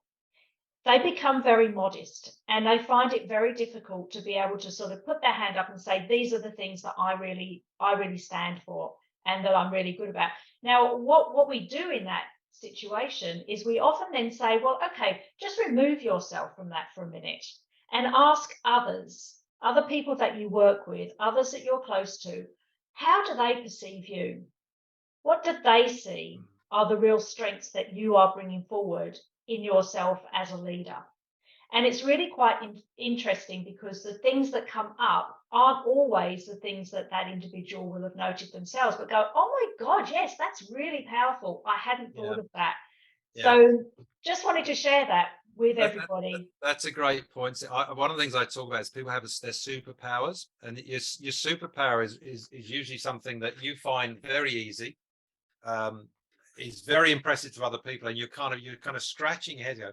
they become very modest and they find it very difficult to be able to sort of put their hand up and say, these are the things that I really stand for and that I'm really good about. Now, what we do in that situation is we often then say, well, okay, just remove yourself from that for a minute and ask other people that you work with, others that you're close to, how do they perceive you? What do they see are the real strengths that you are bringing forward in yourself as a leader? And it's really quite interesting because the things that come up aren't always the things that individual will have noted themselves, but go, oh my God, yes, that's really powerful. I hadn't thought of that. Yeah. So just wanted to share that with everybody. That's a great point. One of the things I talk about is people have their superpowers, and your superpower is usually something that you find very easy, is very impressive to other people, and you're kind of scratching your head, go,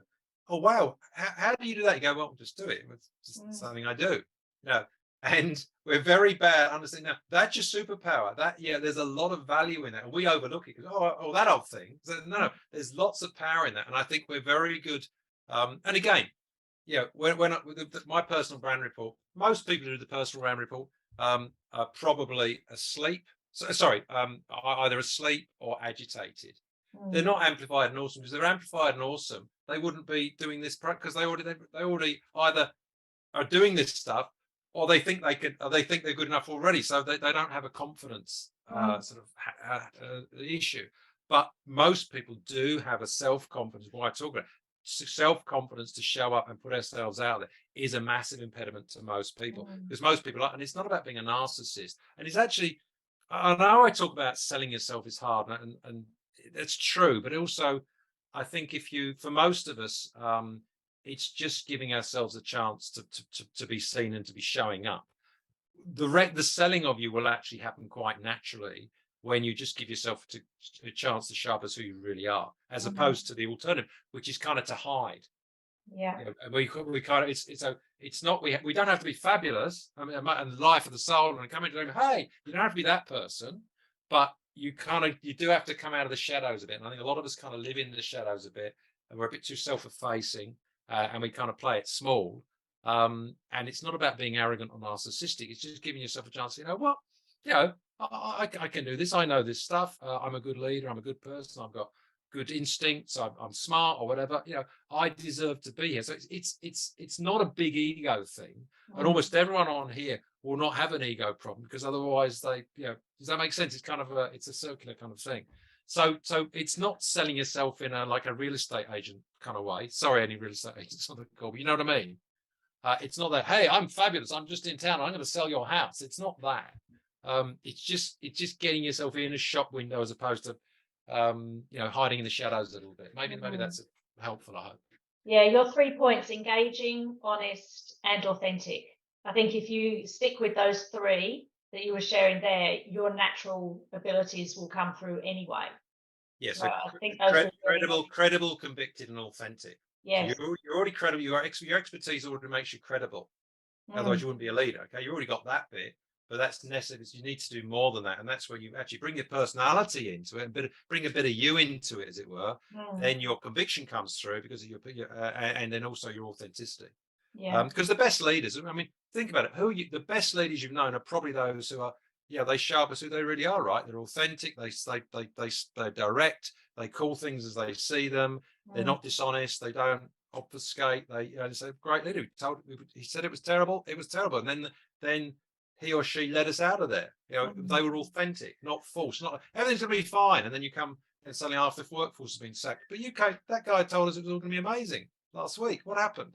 oh wow, how do you do that? You go, well, just do it. It's just something I do. And we're very bad understanding now that's your superpower. That there's a lot of value in that, and we overlook it because oh that old thing. So, no, there's lots of power in that, and I think we're very good. And again, when my personal brand report, most people who do the personal brand report are probably asleep. Either asleep or agitated. They're not amplified and awesome, because they're amplified and awesome, they wouldn't be doing this because they already either are doing this stuff, or they think they're good enough already, so they don't have a confidence issue. But most people do have a self-confidence. What I talk about, self-confidence to show up and put ourselves out there is a massive impediment to most people, because most people and it's not about being a narcissist. And it's actually, I know I talk about selling yourself is hard, and that's true, but also I think for most of us, it's just giving ourselves a chance to be seen and to be showing up. The selling of you will actually happen quite naturally when you just give yourself a chance to show up as who you really are, as opposed to the alternative, which is kind of to hide. Yeah. And we kind of, it's not, we don't have to be fabulous. I mean, and life of the soul and come into them, hey, you don't have to be that person, but you do have to come out of the shadows a bit. And I think a lot of us kind of live in the shadows a bit, and we're a bit too self-effacing, and we kind of play it small. And it's not about being arrogant or narcissistic. It's just giving yourself a chance. I can do this. I know this stuff. I'm a good leader. I'm a good person. I've got good instincts, I'm smart or whatever, I deserve to be here. So it's not a big ego thing. And almost everyone on here will not have an ego problem, because otherwise they, does that make sense? It's kind of it's a circular kind of thing. So it's not selling yourself in like a real estate agent kind of way. Sorry, any real estate agents on the call, but you know what I mean? It's not that, hey, I'm fabulous, I'm just in town, I'm going to sell your house. It's not that. It's just getting yourself in a shop window, as opposed to hiding in the shadows a little bit. Maybe that's helpful, I hope. Yeah, your 3 points: engaging, honest, and authentic. I think if you stick with those three that you were sharing there, your natural abilities will come through anyway. Yes, so I think those credible, convicted, and authentic. Yes. So you're already credible. Your expertise already makes you credible. Otherwise, you wouldn't be a leader. Okay, you already got that bit, but that's necessary. You need to do more than that, and that's where you actually bring your personality into it, and bring a bit of you into it, as it were. Then your conviction comes through because of your and then also your authenticity. Yeah. Because the best leaders, I mean, think about it. The best leaders you've known are probably those who are, they show up as who they really are, right? They're authentic. They're direct. They call things as they see them. They're not dishonest. They don't obfuscate. They, it's a great leader. He said it was terrible. It was terrible, and then he or she led us out of there. They were authentic, not false. Not everything's going to be fine, and then you come and suddenly half the workforce has been sacked. But that guy told us it was all going to be amazing last week. What happened?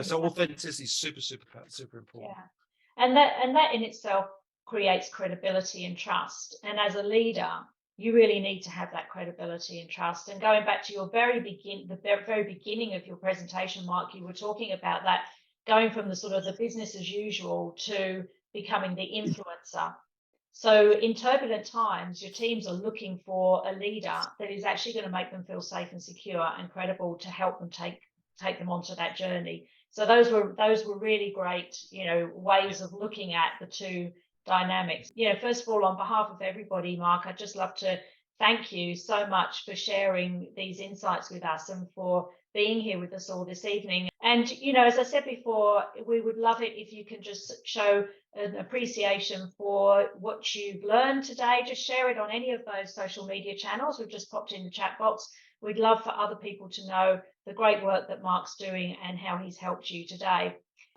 So authenticity is super important. Yeah. And that in itself creates credibility and trust. And as a leader, you really need to have that credibility and trust. And going back to your very beginning of your presentation, Mark, you were talking about that, going from the sort of the business as usual to becoming the influencer. So in turbulent times, your teams are looking for a leader that is actually going to make them feel safe and secure and credible to help them take them onto that journey. So those were really great, ways of looking at the two dynamics. First of all, on behalf of everybody, Mark, I'd just love to thank you so much for sharing these insights with us and for being here with us all this evening. And, as I said before, we would love it if you can just show an appreciation for what you've learned today. Just share it on any of those social media channels we've just popped in the chat box. We'd love for other people to know the great work that Mark's doing and how he's helped you today.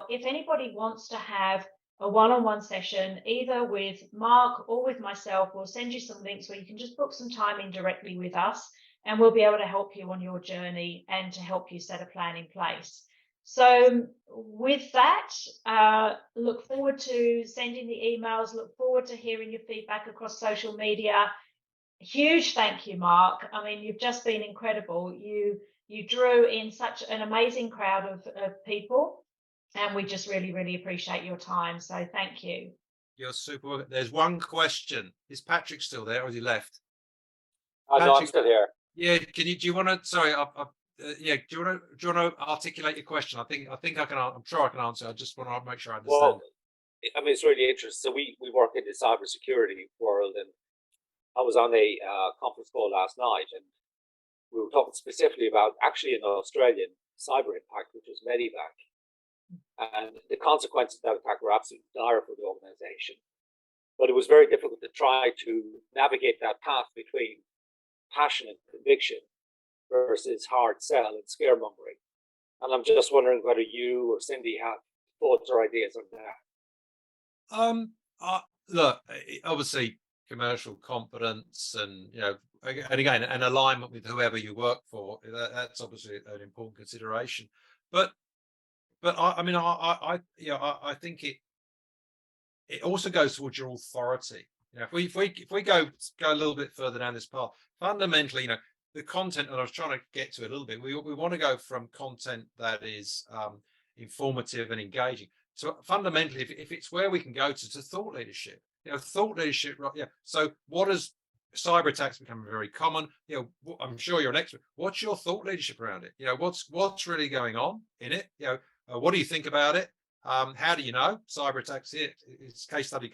If anybody wants to have a one-on-one session, either with Mark or with myself, we'll send you some links where you can just book some time in directly with us, and we'll be able to help you on your journey and to help you set a plan in place. So with that, look forward to sending the emails, look forward to hearing your feedback across social media. Huge thank you, Mark. I mean, you've just been incredible. You drew in such an amazing crowd of people, and we just really, really appreciate your time. So thank you. You're super. There's one question. Is Patrick still there, or has he left? No, I'm still here. Yeah. Do you want to? Sorry. Do you want to articulate your question? I think I can. I'm sure I can answer. I just want to make sure I understand. Well, I mean, it's really interesting. So we work in the cybersecurity world, and I was on a conference call last night, and we were talking specifically about actually an Australian cyber impact, which was Medivac. And the consequences of that attack were absolutely dire for the organization. But it was very difficult to try to navigate that path between passion and conviction versus hard sell and scaremongering. And I'm just wondering whether you or Cindy have thoughts or ideas on that. Look, obviously, commercial competence and and again, an alignment with whoever you work for, that's obviously an important consideration. But I think it also goes towards your authority. If we go a little bit further down this path, fundamentally, the content that I was trying to get to a little bit, we want to go from content that is informative and engaging. So fundamentally, if it's where we can go to thought leadership, thought leadership, right? Yeah. So what does cyber attacks become very common? I'm sure you're an expert. What's your thought leadership around it? What's really going on in it? What do you think about it? How do you know cyber attacks here? It's case study.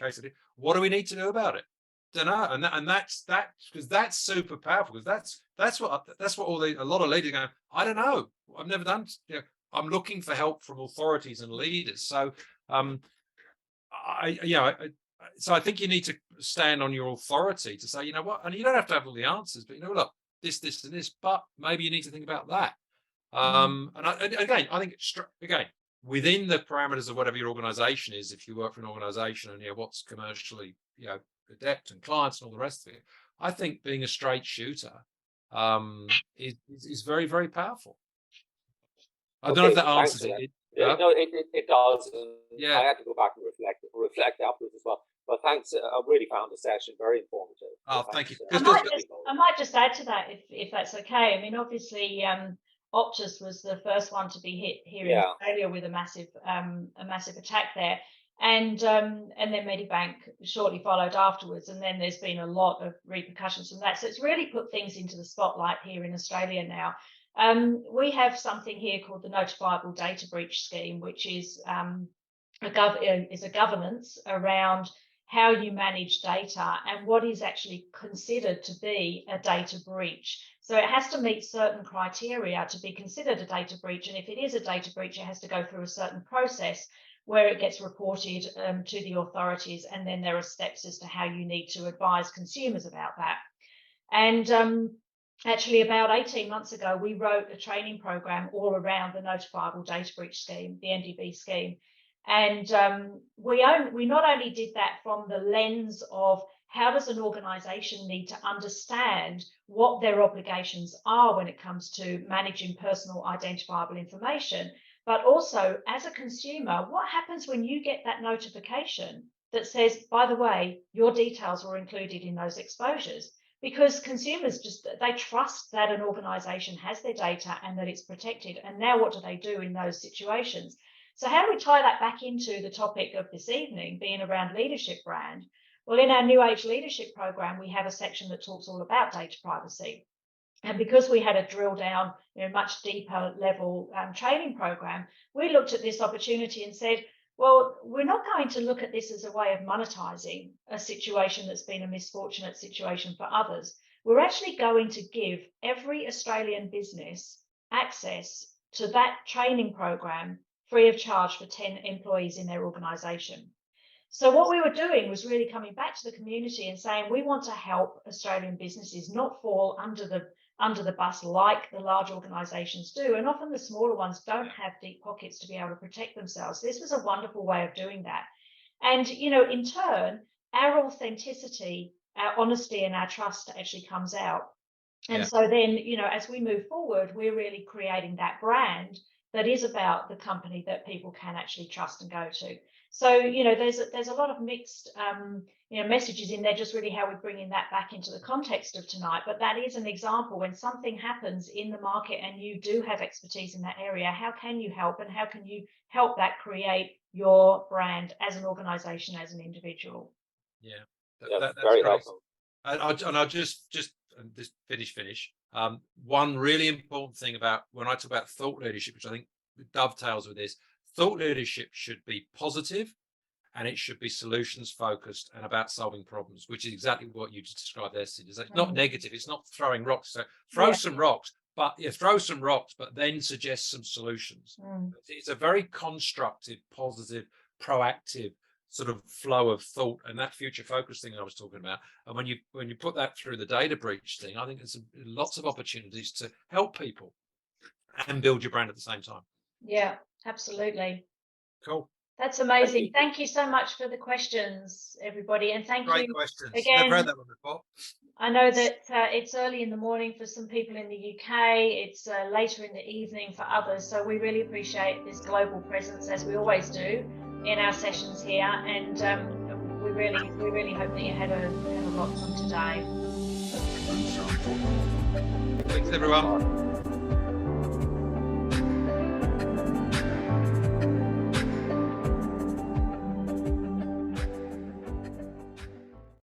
What do we need to do about it? Don't know. And that's because that's super powerful, because that's what a lot of leaders go, I don't know. I've never done. I'm looking for help from authorities and leaders. So so I think you need to stand on your authority to say, what, and you don't have to have all the answers, but look, this, and this, but maybe you need to think about that. And again, I think again, within the parameters of whatever your organization is, if you work for an organization and what's commercially adept and clients and all the rest of it, I think being a straight shooter is very, very powerful. I don't know if that answers it. No, it does. And Yeah. I had to go back and reflect afterwards as well. But thanks. I really found the session very informative. Oh, thank you. I might just add to that, if that's okay. I mean, obviously, Optus was the first one to be hit here in Australia with a massive attack there, and then Medibank shortly followed afterwards, and then there's been a lot of repercussions from that. So it's really put things into the spotlight here in Australia now. We have something here called the Notifiable Data Breach Scheme, which is a governance around how you manage data and what is actually considered to be a data breach. So it has to meet certain criteria to be considered a data breach. And if it is a data breach, it has to go through a certain process where it gets reported to the authorities. And then there are steps as to how you need to advise consumers about that. And actually, about 18 months ago, we wrote a training program all around the Notifiable Data Breach Scheme, the NDB scheme. And we not only did that from the lens of how does an organization need to understand what their obligations are when it comes to managing personal identifiable information, but also as a consumer, what happens when you get that notification that says, by the way, your details were included in those exposures? Because consumers they trust that an organization has their data and that it's protected. And now what do they do in those situations? So how do we tie that back into the topic of this evening, being around leadership brand? Well, in our New Age Leadership Program, we have a section that talks all about data privacy. And because we had a drill down, much deeper level training program, we looked at this opportunity and said, well, we're not going to look at this as a way of monetizing a situation that's been a misfortunate situation for others. We're actually going to give every Australian business access to that training program free of charge for 10 employees in their organization. So what we were doing was really coming back to the community and saying, we want to help Australian businesses not fall under the bus like the large organizations do. And often the smaller ones don't have deep pockets to be able to protect themselves. This was a wonderful way of doing that. And, in turn, our authenticity, our honesty and our trust actually comes out. And so then, as we move forward, we're really creating that brand that is about the company that people can actually trust and go to. So, there's a lot of mixed, messages in there, just really how we're bringing that back into the context of tonight. But that is an example when something happens in the market and you do have expertise in that area, how can you help and how can you help that create your brand as an organization, as an individual? Yeah, that's very helpful. And I'll just finish. One really important thing about when I talk about thought leadership, which I think dovetails with this, thought leadership should be positive and it should be solutions focused and about solving problems, which is exactly what you just described there, Sid. It's not negative, it's not throwing rocks. So throw some rocks, but then suggest some solutions. It's a very constructive, positive, proactive sort of flow of thought and that future focus thing I was talking about. And when you put that through the data breach thing, I think there's lots of opportunities to help people and build your brand at the same time. Yeah, absolutely. Cool. That's amazing. Thank you so much for the questions, everybody. And Great you questions. again. Never heard that one before. I know that it's early in the morning for some people in the UK. It's later in the evening for others. So we really appreciate this global presence, as we always do in our sessions here. And we really hope that you had a lot from today. Thanks, everyone.